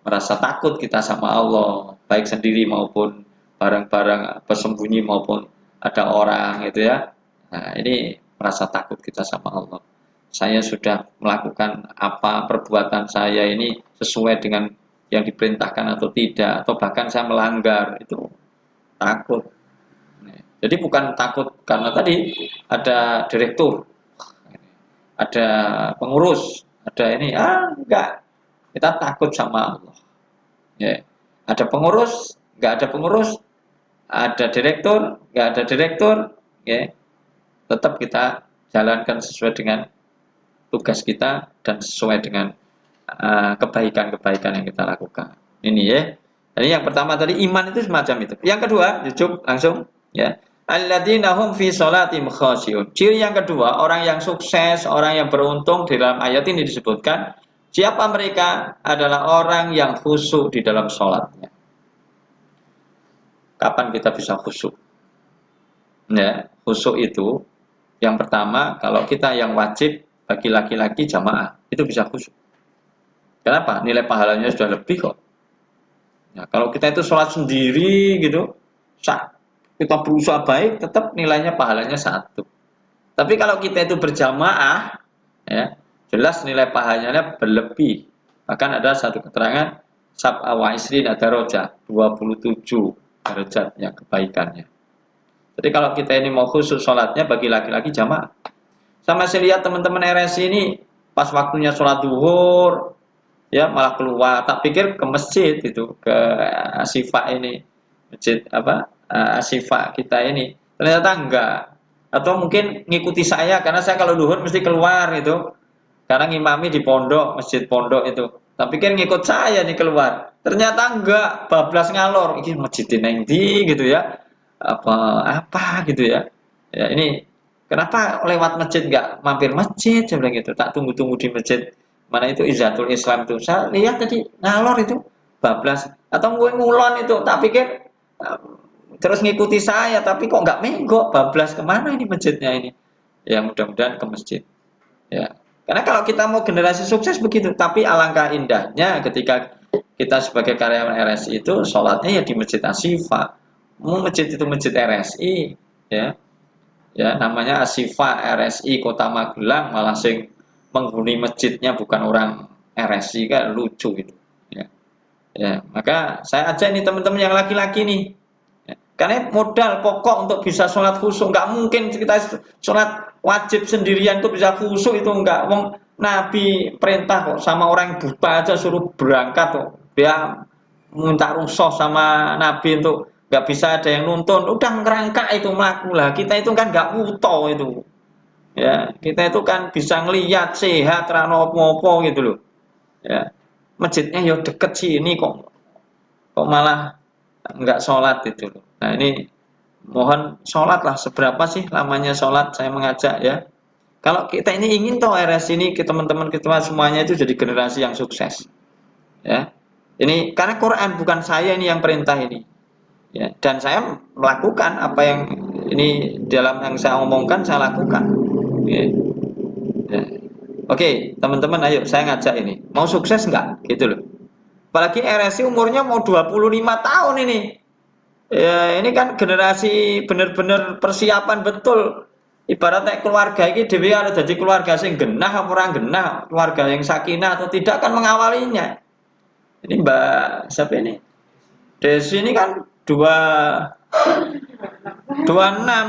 Merasa takut kita sama Allah, baik sendiri maupun barang-barang persembunyi maupun ada orang gitu ya. Nah, ini merasa takut kita sama Allah. Saya sudah melakukan apa perbuatan saya ini sesuai dengan yang diperintahkan atau tidak, atau bahkan saya melanggar, itu takut. Jadi bukan takut karena tadi ada direktur, ada pengurus, ada ini, enggak. Kita takut sama Allah. Ya. Ada pengurus, enggak ada pengurus, ada direktur, enggak ada direktur, ya. Tetap kita jalankan sesuai dengan tugas kita dan sesuai dengan kebaikan-kebaikan yang kita lakukan. Ini ya. Jadi yang pertama tadi iman itu semacam itu. Yang kedua, cukup langsung ya. Alladzina hum fi sholatihim khashi'un. Ciri yang kedua, orang yang sukses, orang yang beruntung di dalam ayat ini disebutkan, siapa mereka? Adalah orang yang khusyuk di dalam sholatnya. Kapan kita bisa khusyuk? Ya, khusyuk itu yang pertama, kalau kita yang wajib bagi laki-laki jamaah itu bisa khusyuk. Kenapa? Nilai pahalanya sudah lebih kok. Nah, kalau kita itu sholat sendiri gitu, kita berusaha baik, tetap nilainya pahalanya 1. Tapi kalau kita itu berjamaah, ya jelas nilai pahalanya berlebih. Bahkan ada satu keterangan sab'a wa isrin darajah, 27 derajat yang kebaikannya. Jadi kalau kita ini mau khusyuk sholatnya bagi laki-laki jamaah. Sama saya lihat teman-teman RSI ini pas waktunya sholat duhur, ya malah keluar. Tak pikir ke masjid itu, ke Asyifa ini, masjid apa Asyifa kita ini. Ternyata enggak. Atau mungkin ngikuti saya karena saya kalau duhur mesti keluar itu. Karena ngimami di pondok, masjid pondok itu. Tak pikir ngikut saya nih keluar. Ternyata enggak, bablas ngalor. Ini masjid neng di gitu ya. Apa gitu ya. Ya ini kenapa lewat masjid nggak mampir masjid? Saya bilang gitu. Tak tunggu-tunggu di masjid. Mana itu Izatul Islam itu. Saya lihat tadi ngalor itu. Bablas. Atau gue ngulon itu. Tak pikir terus ngikuti saya. Tapi kok nggak menggok. Bablas kemana ini masjidnya ini. Ya mudah-mudahan ke masjid. Ya. Karena kalau kita mau generasi sukses begitu. Tapi alangkah indahnya ketika kita sebagai karyawan RSI itu sholatnya ya di Masjid Asyifa. Masjid itu masjid RSI. Ya. Ya, namanya Asyifa RSI Kota Magelang, malah sing menghuni masjidnya bukan orang RSI, kan lucu gitu ya. Ya, maka saya ajak nih teman-teman yang laki-laki nih ya. Karena modal pokok untuk bisa sholat khusyuk, nggak mungkin kita sholat wajib sendirian itu bisa khusyuk, itu nggak. Wong Nabi perintah kok sama orang buta aja suruh berangkat kok, dia minta rusuh sama Nabi untuk nggak bisa ada yang nuntun, udah ngerangkak itu melaku lah. Kita itu kan nggak buta itu, ya kita itu kan bisa ngelihat sehat rano opo gitu loh, ya masjidnya ya deket sini kok malah nggak sholat itu loh. Nah ini mohon sholat lah, seberapa sih lamanya sholat, saya mengajak ya. Kalau kita ini ingin toh RS ini ke teman-teman kita semuanya itu jadi generasi yang sukses, ya ini karena Quran, bukan saya ini yang perintah ini. Ya, dan saya melakukan apa yang ini dalam yang saya omongkan saya lakukan. Ya. Ya. Oke, teman-teman, ayo saya ngajak ini. Mau sukses enggak? Gitu loh. Apalagi RSI umurnya mau 25 tahun ini. Ya, ini kan generasi benar-benar persiapan betul. Ibaratnya keluarga ini dhewe ada jadi keluarga sing genah apa ora genah, keluarga yang sakinah atau tidak kan mengawalinya. Ini Mbak siapa ini? Desi ini kan 26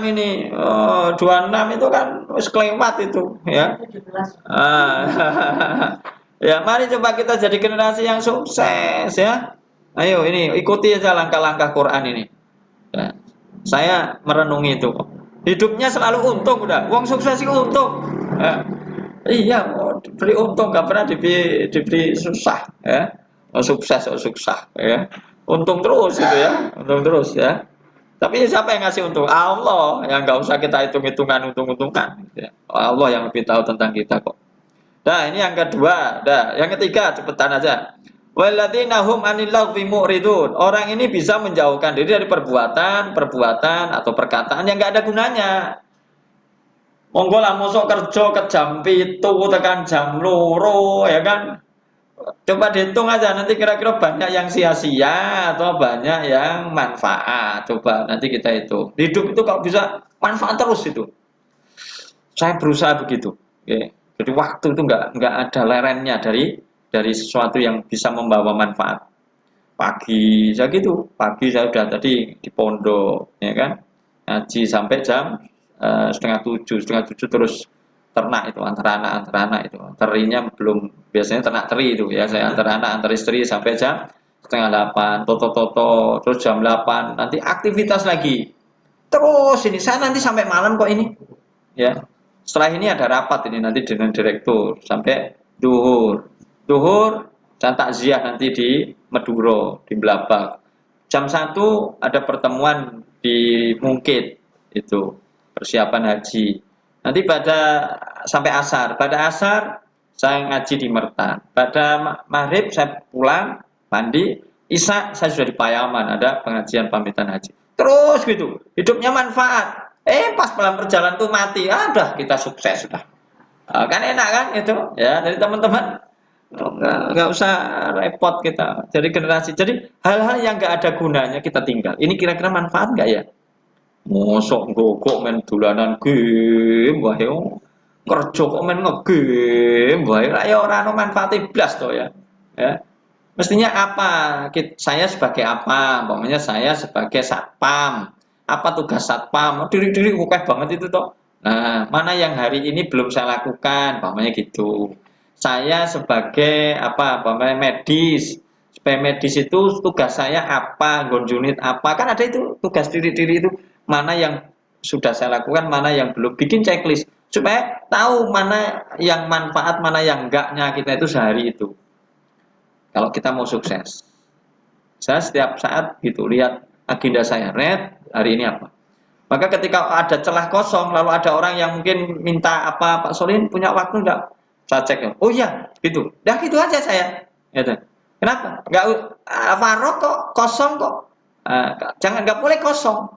ini, 26 itu kan wis kelewat itu ya. Ya mari coba kita jadi generasi yang sukses ya. Ayo ini ikuti aja langkah-langkah Quran ini ya. Saya merenungi itu, hidupnya selalu untung udah. Wong sukses itu untung ya. Iya, diberi untung, gak pernah diberi susah ya. Sukses ya, untung terus gitu ya, untung terus ya. Tapi siapa yang ngasih untung? Allah. Yang nggak usah kita hitung-hitungan, untung-untungan. Ya. Allah yang lebih tahu tentang kita kok. Nah, ini yang kedua. Nah, yang ketiga, cepetan aja. Walladzina hum 'anil lagwi mu'ridun. Orang ini bisa menjauhkan diri dari perbuatan atau perkataan yang nggak ada gunanya. Monggo lah mosok kerja ke jam 7 tekan jam loro, ya kan? Coba dihitung aja nanti kira-kira banyak yang sia-sia atau banyak yang manfaat. Coba nanti kita hitung. Hidup itu kalau bisa manfaat terus itu. Saya berusaha begitu. Oke. Jadi waktu itu nggak ada lerennya dari sesuatu yang bisa membawa manfaat. Pagi saya gitu. Pagi saya udah tadi di pondok, ya kan? Ngaji sampai jam setengah tujuh terus ternak itu antara anak itu terinya belum biasanya ternak teri itu ya saya antar anak antar istri sampai jam setengah 8 toto terus jam 8 nanti aktivitas lagi terus ini saya nanti sampai malam kok ini ya setelah ini ada rapat ini nanti dengan direktur sampai duhur dan takziah nanti di Meduro di Blabak jam 1 ada pertemuan di Mungkit itu persiapan haji nanti sampai pada asar saya ngaji di Mertan. Pada maghrib saya pulang mandi, isya saya sudah di Payaman ada pengajian pamitan haji. Terus gitu, hidupnya manfaat. Pas dalam perjalanan tuh mati, udah kita sukses sudah. Kan enak kan itu ya dari teman-teman nggak usah repot kita jadi generasi. Jadi hal-hal yang nggak ada gunanya kita tinggal. Ini kira-kira manfaat nggak ya? Mosok kok men dolanan game wae kerja kok men ngegame wae ya ora ono manfaate blas to ya. Ya. Mestinya apa? Saya sebagai apa? Umpamanya saya sebagai satpam. Apa tugas satpam? Diri-diri akeh banget itu toh. Nah, mana yang hari ini belum saya lakukan? Umpamanya gitu. Saya sebagai apa? Umpamanya medis. Supaya medis itu tugas saya apa? Nggon unit apa? Kan ada itu tugas diri-diri itu. Mana yang sudah saya lakukan, mana yang belum. Bikin checklist supaya tahu mana yang manfaat, mana yang enggaknya kita itu sehari itu. Kalau kita mau sukses. Saya setiap saat gitu lihat agenda saya, hari ini apa. Maka ketika ada celah kosong, lalu ada orang yang mungkin minta apa, Pak Solin punya waktu enggak? Saya cek ya. Oh iya, gitu. Dah gitu aja saya. Gitu. Kenapa? Enggak Farok kok kosong kok. Jangan enggak boleh kosong.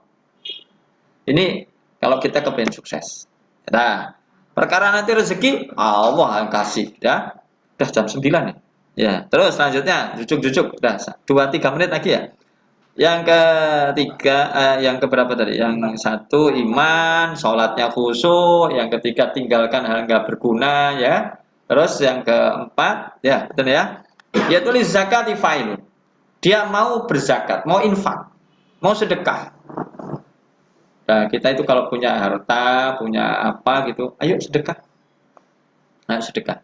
Ini kalau kita kepengen sukses. Nah, perkara nanti rezeki Allah yang kasih ya. Udah jam 9 nih. Ya, terus selanjutnya jujuk-jujuk. Udah 2-3 menit lagi ya. Yang ketiga yang keberapa tadi? Yang satu iman, sholatnya khusyuk, yang ketiga tinggalkan hal enggak berguna ya. Terus yang keempat ya, betul ya. Yaitu zakati failun. Dia mau berzakat, mau infak, mau sedekah. Nah, kita itu kalau punya harta, punya apa gitu, ayo sedekah. Nah, sedekah.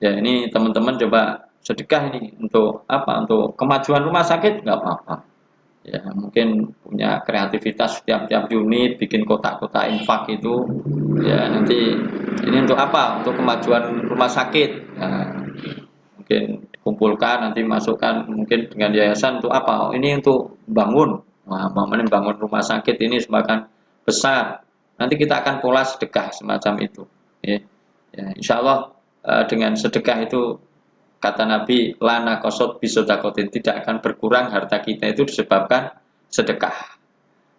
Ya, ini teman-teman coba sedekah ini untuk apa? Untuk kemajuan rumah sakit nggak apa-apa. Ya, mungkin punya kreativitas tiap-tiap unit bikin kotak-kotak infak itu. Ya, nanti ini untuk apa? Untuk kemajuan rumah sakit. Nah, mungkin dikumpulkan nanti masukkan mungkin dengan yayasan untuk apa? Ini untuk bangun. Nah, membangun rumah sakit ini semakin besar. Nanti kita akan pola sedekah semacam itu. Ya, insya Allah dengan sedekah itu kata Nabi lana kosot bisodakotin tidak akan berkurang harta kita itu disebabkan sedekah.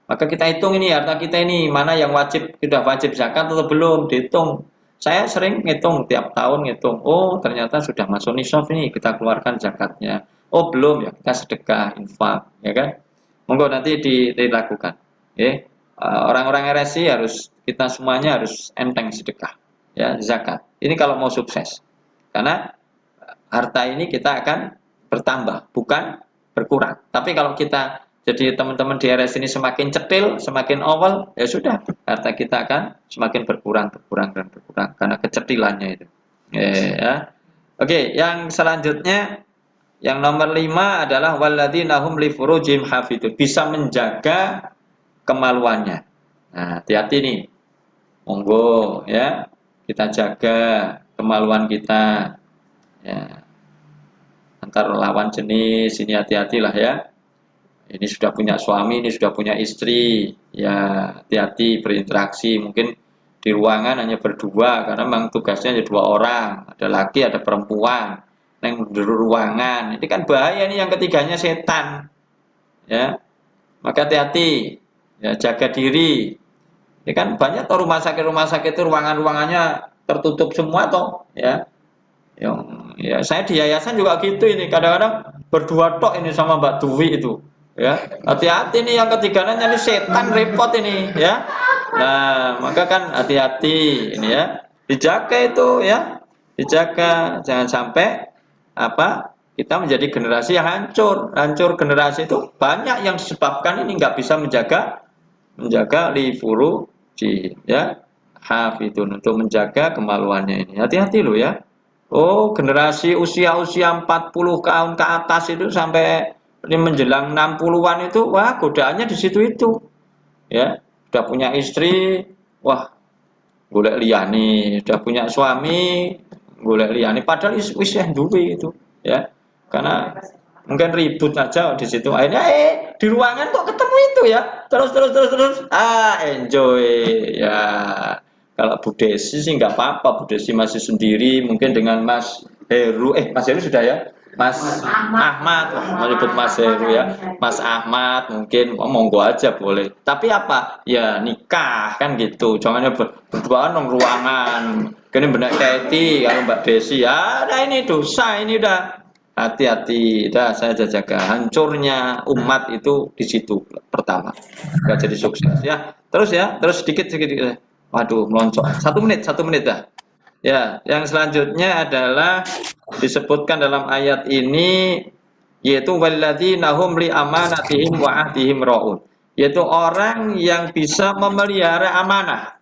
Maka kita hitung ini harta kita ini mana yang sudah wajib zakat atau belum dihitung. Saya sering ngitung tiap tahun ngitung. Oh ternyata sudah masuk nisab ini kita keluarkan zakatnya. Oh belum ya kita sedekah infak ya kan. Monggo nanti dilakukan. Ya. Orang-orang RSI harus kita semuanya harus enteng sedekah ya zakat. Ini kalau mau sukses. Karena harta ini kita akan bertambah bukan berkurang. Tapi kalau kita jadi teman-teman di RS ini semakin cetil, semakin awal, ya sudah harta kita akan semakin berkurang karena kecetilannya itu. Ya. Oke, yang selanjutnya yang nomor 5 adalah walladzina hum li furujihim hafidun, bisa menjaga kemaluannya. Nah, hati-hati nih. Monggo ya, kita jaga kemaluan kita. Ya. Antar lawan jenis ini hati-hatilah ya. Ini sudah punya suami, ini sudah punya istri, ya hati-hati berinteraksi. Mungkin di ruangan hanya berdua karena memang tugasnya hanya 2 orang, ada laki ada perempuan. Yang di ruangan, ini kan bahaya nih yang ketiganya setan, ya. Maka hati-hati, ya jaga diri. Ini kan banyak toh rumah sakit itu ruangan-ruangannya tertutup semua toh, ya. Yang ya saya di yayasan juga gitu ini kadang-kadang berdua tok ini sama Mbak Dwi itu ya hati-hati nih yang ketiganya ini setan repot ini ya. Nah maka kan hati-hati ini ya dijaga itu ya dijaga jangan sampai apa kita menjadi generasi yang hancur generasi itu banyak yang disebabkan ini nggak bisa menjaga li furuji ya hafidun untuk menjaga kemaluannya ini hati-hati loh ya. Oh, generasi usia-usia 40 tahun ke atas itu sampai ini menjelang 60-an itu, wah godaannya di situ itu. Ya, udah punya istri, wah golek liyane, udah punya suami, golek liyane padahal wis duwe itu, ya. Karena mungkin ribut aja di situ. Akhirnya di ruangan kok ketemu itu ya. Terus enjoy ya. Kalau Bu Desi sih nggak apa-apa, Bu Desi masih sendiri, mungkin dengan Mas Heru, Mas Heru sudah ya, Mas Ahmad, menyebut Mas Heru ya, Mas Ahmad mungkin, monggo aja boleh. Tapi apa? Ya nikah kan gitu, jangan berdua nong ruangan. Kini benar Teti, kalau Mbak Desi, ya, nah ini dosa ini udah. Hati-hati, dah saya jaga hancurnya umat itu di situ pertama, nggak jadi sukses ya. Terus sedikit. Waduh, melonjak. 1 menit dah. Ya, yang selanjutnya adalah disebutkan dalam ayat ini yaitu walladzina hum li amanatihim wa ahdihim raun. Yaitu orang yang bisa memelihara amanah.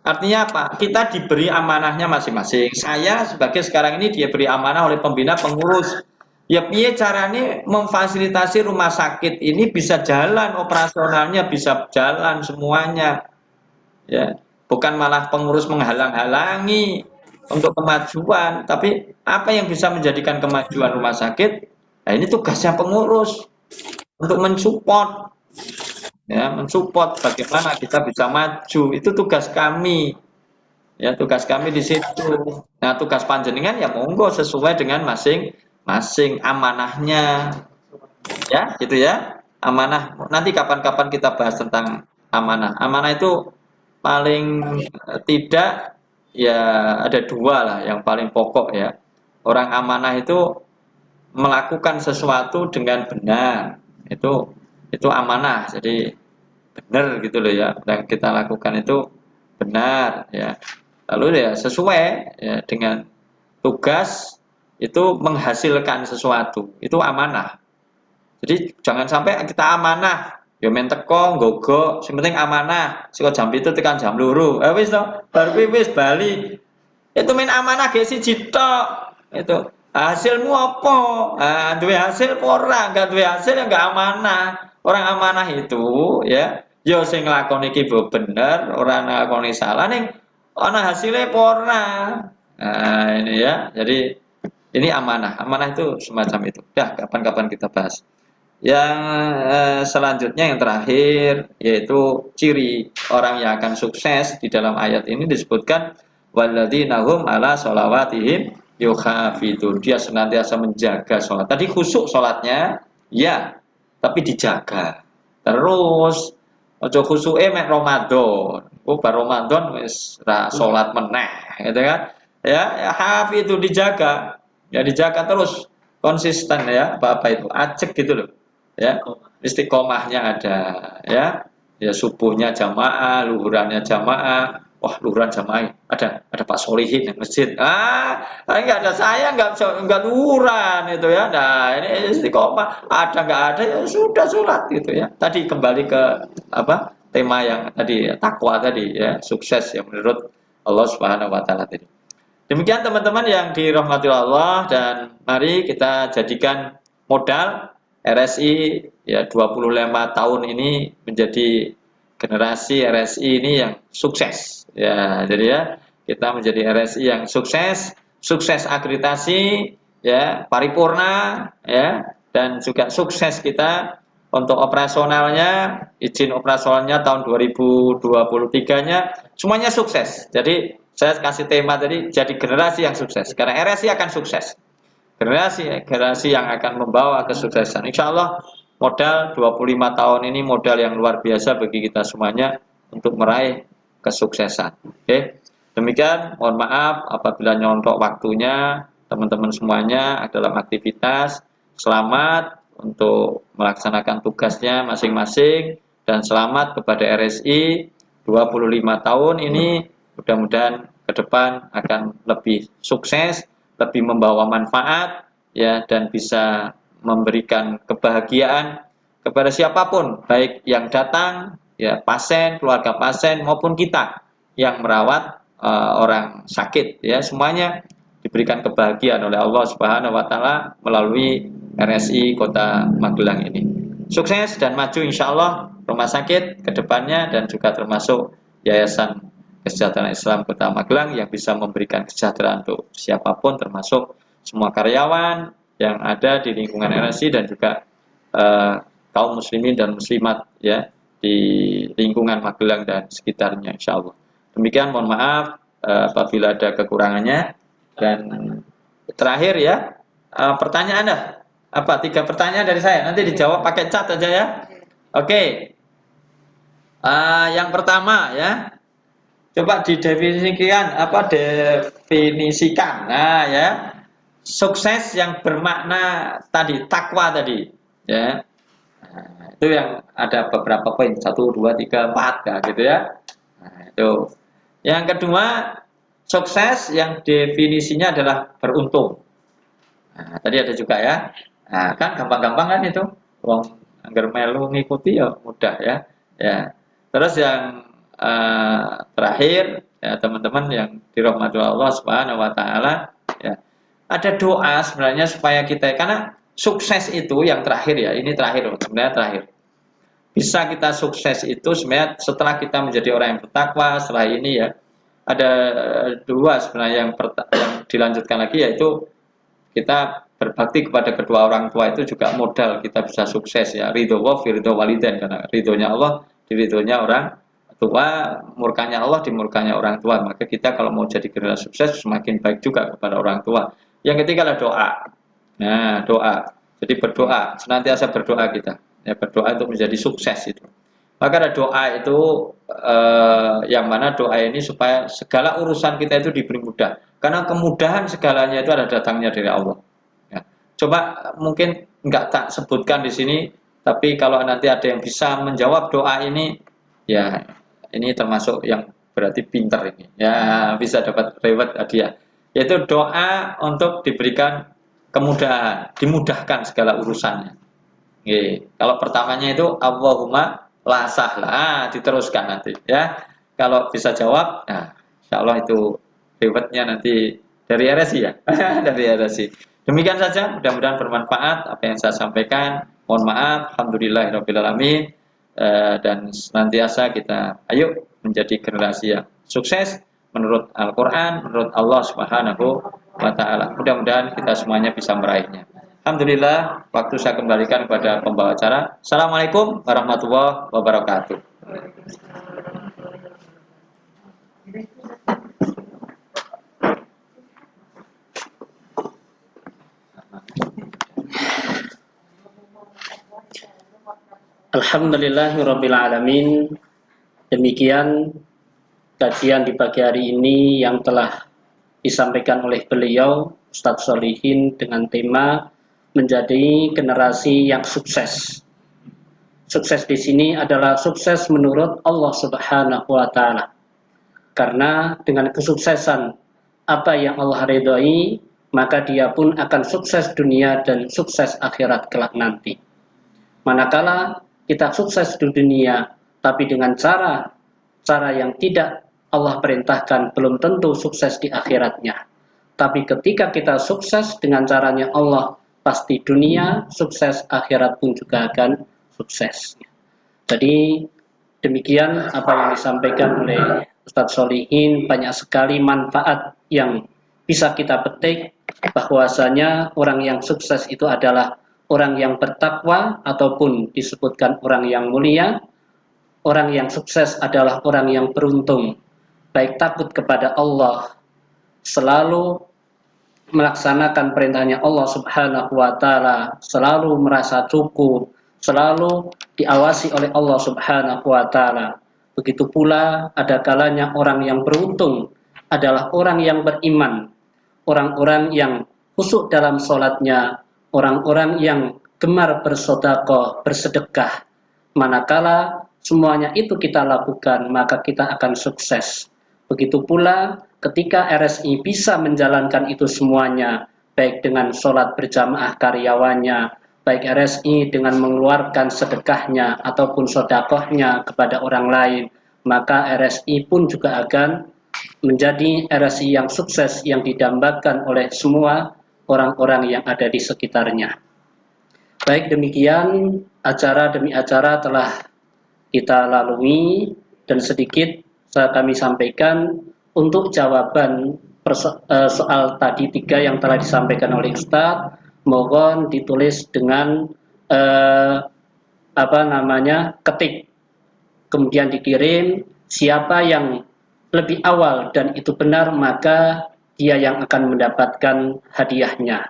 Artinya apa? Kita diberi amanahnya masing-masing. Saya sebagai sekarang ini dia beri amanah oleh pembina pengurus. Ya piye caranya memfasilitasi rumah sakit ini bisa jalan operasionalnya bisa jalan semuanya. Ya, bukan malah pengurus menghalang-halangi untuk kemajuan, tapi apa yang bisa menjadikan kemajuan rumah sakit? Nah, ini tugasnya pengurus untuk mensupport, ya, mensupport bagaimana kita bisa maju. Itu tugas kami, ya, tugas kami di situ. Nah, tugas panjenengan ya monggo sesuai dengan masing-masing amanahnya, ya, gitu ya. Amanah. Nanti kapan-kapan kita bahas tentang amanah. Amanah itu paling tidak ya ada 2 lah yang paling pokok ya. Orang amanah itu melakukan sesuatu dengan benar. Itu amanah. Jadi benar gitu loh ya. Yang kita lakukan itu benar ya. Lalu ya sesuai ya dengan tugas itu menghasilkan sesuatu. Itu amanah. Jadi jangan sampai kita amanah ya men teko nggogo sing penting amanah saka jam 7 tekan jam 2 wis to bar wis bali itu men amanah ge siji tok itu hasilmu apa duwe hasil apa ora enggak duwe hasil ya enggak amanah orang amanah itu ya yo sing nglakoni iki bener ora nglakoni salah ning ana hasilnya apa ora nah ini ya jadi ini amanah itu semacam itu ya kapan-kapan kita bahas. Yang selanjutnya yang terakhir yaitu ciri orang yang akan sukses di dalam ayat ini disebutkan walladzina hum ala sholawatihim yuhafidun. Dia senantiasa menjaga sholat. Tadi khusyuk sholatnya ya, tapi dijaga. Terus ojo khusyuke mek Ramadan. Oh bar Ramadan wis ra sholat meneh gitu kan. Ya hafidun dijaga. Ya dijaga terus konsisten ya apa itu acek gitu loh. Ya istiqomahnya ada ya subuhnya jamaah luhurannya jamaah wah luhuran jamaah ada Pak Solihin yang masjid nggak ada saya nggak luhuran itu ya nah ini istiqomah ada nggak ada ya sudah sholat gitu ya tadi kembali ke apa tema yang tadi takwa tadi ya sukses ya menurut Allah Subhanahu Wa Taala tadi. Demikian teman-teman yang dirahmati Allah dan mari kita jadikan modal RSI ya 25 tahun ini menjadi generasi RSI ini yang sukses ya jadi ya kita menjadi RSI yang sukses akreditasi ya paripurna ya dan juga sukses kita Untuk operasionalnya, izin operasionalnya tahun 2023-nya semuanya sukses. Jadi saya kasih tema tadi, jadi generasi yang sukses. Karena RSI akan sukses. Generasi yang akan membawa kesuksesan. Insya Allah modal 25 tahun ini modal yang luar biasa bagi kita semuanya untuk meraih kesuksesan. Oke. Demikian, mohon maaf apabila nyontok waktunya. Teman-teman semuanya dalam aktivitas. Selamat untuk melaksanakan tugasnya masing-masing dan selamat kepada RSI 25 tahun ini. Mudah-mudahan ke depan akan lebih sukses, lebih membawa manfaat ya, dan bisa memberikan kebahagiaan kepada siapapun, baik yang datang ya, pasien, keluarga pasien maupun kita yang merawat orang sakit ya, semuanya diberikan kebahagiaan oleh Allah Subhanahu wa taala melalui RSI Kota Magelang ini. Sukses dan maju insya Allah rumah sakit ke depannya, dan juga termasuk Yayasan Kesejahteraan Islam Kota Magelang yang bisa memberikan kesejahteraan untuk siapapun, termasuk semua karyawan yang ada di lingkungan RSI dan juga kaum muslimin dan muslimat ya di lingkungan Magelang dan sekitarnya insya Allah. Demikian, mohon maaf apabila ada kekurangannya. Dan terakhir ya, pertanyaan Anda apa? 3 pertanyaan dari saya, nanti dijawab pakai chat aja ya. Oke. Yang pertama ya, coba didefinisikan definisikan. Nah ya, sukses yang bermakna tadi, takwa tadi ya. Nah, itu yang ada beberapa poin, 1, 2, 3, 4 gitu ya. Nah, itu. Yang kedua, sukses yang definisinya adalah beruntung. Nah, tadi ada juga ya. Nah, kan gampang-gampang kan itu. Wong anggar melu ngikuti ya mudah ya. Ya. Terus yang terakhir ya, teman-teman yang dirahmati Allah Subhanahu wa taala ya. Ada doa sebenarnya supaya kita, karena sukses itu yang terakhir ya. Ini terakhir sebenarnya terakhir. Bisa kita sukses itu sebenarnya setelah kita menjadi orang yang bertakwa, setelah ini ya. Ada 2 sebenarnya yang dilanjutkan lagi, yaitu kita berbakti kepada kedua orang tua. Itu juga modal kita bisa sukses ya. Ridho Allah fi ridho walidain, karena ridhonya Allah di ridhonya orang tua, murkanya Allah di murkanya orang tua. Maka kita kalau mau jadi generasi sukses semakin baik juga kepada orang tua. Yang ketiga adalah doa. Nah, doa. Jadi berdoa, senantiasa berdoa kita. Ya, berdoa untuk menjadi sukses itu. Maka ada doa itu yang mana doa ini supaya segala urusan kita itu diberi mudah. Karena kemudahan segalanya itu ada datangnya dari Allah. Ya. Coba mungkin nggak tak sebutkan di sini, tapi kalau nanti ada yang bisa menjawab doa ini, ya ini termasuk yang berarti pinter ini. Ya bisa dapat reward hadiah. Yaitu doa untuk diberikan kemudahan, dimudahkan segala urusannya. Oke. Kalau pertamanya itu Allahumma la sahla, diteruskan nanti ya. Kalau bisa jawab, nah insya Allah itu rewardnya nanti dari RSI ya. Dari RSI. Demikian saja, mudah-mudahan bermanfaat apa yang saya sampaikan. Mohon maaf, alhamdulillahirabbil alamin. Dan senantiasa kita ayo menjadi generasi yang sukses menurut Al-Qur'an, menurut Allah Subhanahu wa taala. Mudah-mudahan kita semuanya bisa meraihnya. Alhamdulillah, waktu saya kembalikan kepada pembawa acara. Assalamualaikum warahmatullahi wabarakatuh. Alhamdulillahirabbil alamin. Demikian kajian di pagi hari ini yang telah disampaikan oleh beliau Ustadz Sholihin dengan tema menjadi generasi yang sukses. Sukses di sini adalah sukses menurut Allah Subhanahu wa taala. Karena dengan kesuksesan apa yang Allah ridhoi, maka dia pun akan sukses dunia dan sukses akhirat kelak nanti. Manakala kita sukses di dunia tapi dengan cara yang tidak Allah perintahkan, belum tentu sukses di akhiratnya. Tapi ketika kita sukses dengan caranya Allah, pasti dunia sukses, akhirat pun juga akan sukses. Jadi demikian apa yang disampaikan oleh Ustadz Sholihin, banyak sekali manfaat yang bisa kita petik, bahwasanya orang yang sukses itu adalah orang yang bertakwa ataupun disebutkan orang yang mulia. Orang yang sukses adalah orang yang beruntung, baik takut kepada Allah, selalu melaksanakan perintahnya Allah Subhanahu wa Ta'ala, selalu merasa cukup, selalu diawasi oleh Allah Subhanahu wa Ta'ala. Begitu pula ada kalanya orang yang beruntung adalah orang yang beriman, orang-orang yang khusyuk dalam sholatnya, orang-orang yang gemar bersedekah, manakala semuanya itu kita lakukan, maka kita akan sukses. Begitu pula ketika RSI bisa menjalankan itu semuanya, baik dengan sholat berjamaah karyawannya, baik RSI dengan mengeluarkan sedekahnya ataupun sodakohnya kepada orang lain, maka RSI pun juga akan menjadi RSI yang sukses yang didambakan oleh semua orang-orang yang ada di sekitarnya. Baik, demikian acara demi acara telah kita lalui, dan sedikit kami sampaikan untuk jawaban soal tadi 3 yang telah disampaikan oleh Ustadz. Mohon ditulis dengan ketik, kemudian dikirim. Siapa yang lebih awal dan itu benar, maka dia yang akan mendapatkan hadiahnya.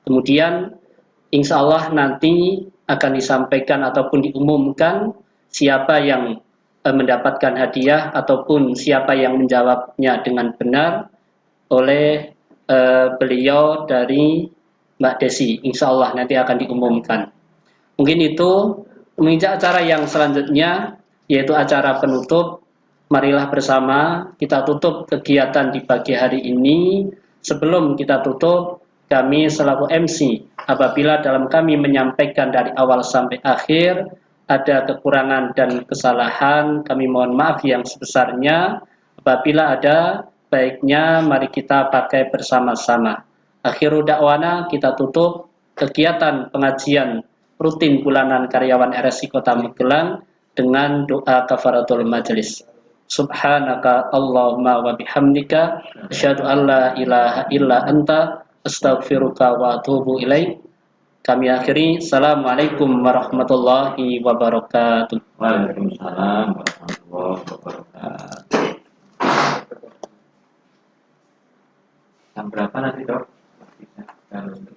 Kemudian insya Allah nanti akan disampaikan ataupun diumumkan siapa yang mendapatkan hadiah ataupun siapa yang menjawabnya dengan benar oleh beliau dari Mbak Desi. Insya Allah nanti akan diumumkan. Mungkin itu. Menginjak acara yang selanjutnya, yaitu acara penutup. Marilah bersama kita tutup kegiatan di pagi hari ini. Sebelum kita tutup, kami selaku MC, apabila dalam kami menyampaikan dari awal sampai akhir ada kekurangan dan kesalahan, kami mohon maaf yang sebesarnya. Apabila ada, baiknya mari kita pakai bersama-sama. Akhiru da'wana, kita tutup kegiatan pengajian rutin bulanan karyawan RSI Kota Magelang dengan doa kafaratul majelis. Subhanaka Allahumma wa bihamdika asyhadu an la ilaha illa anta astaghfiruka wa atubu ilaik. Kami akhiri. Assalamualaikum warahmatullahi wabarakatuh. Waalaikumsalam warahmatullahi wabarakatuh. Jam berapa nanti, Dok? Jam 10?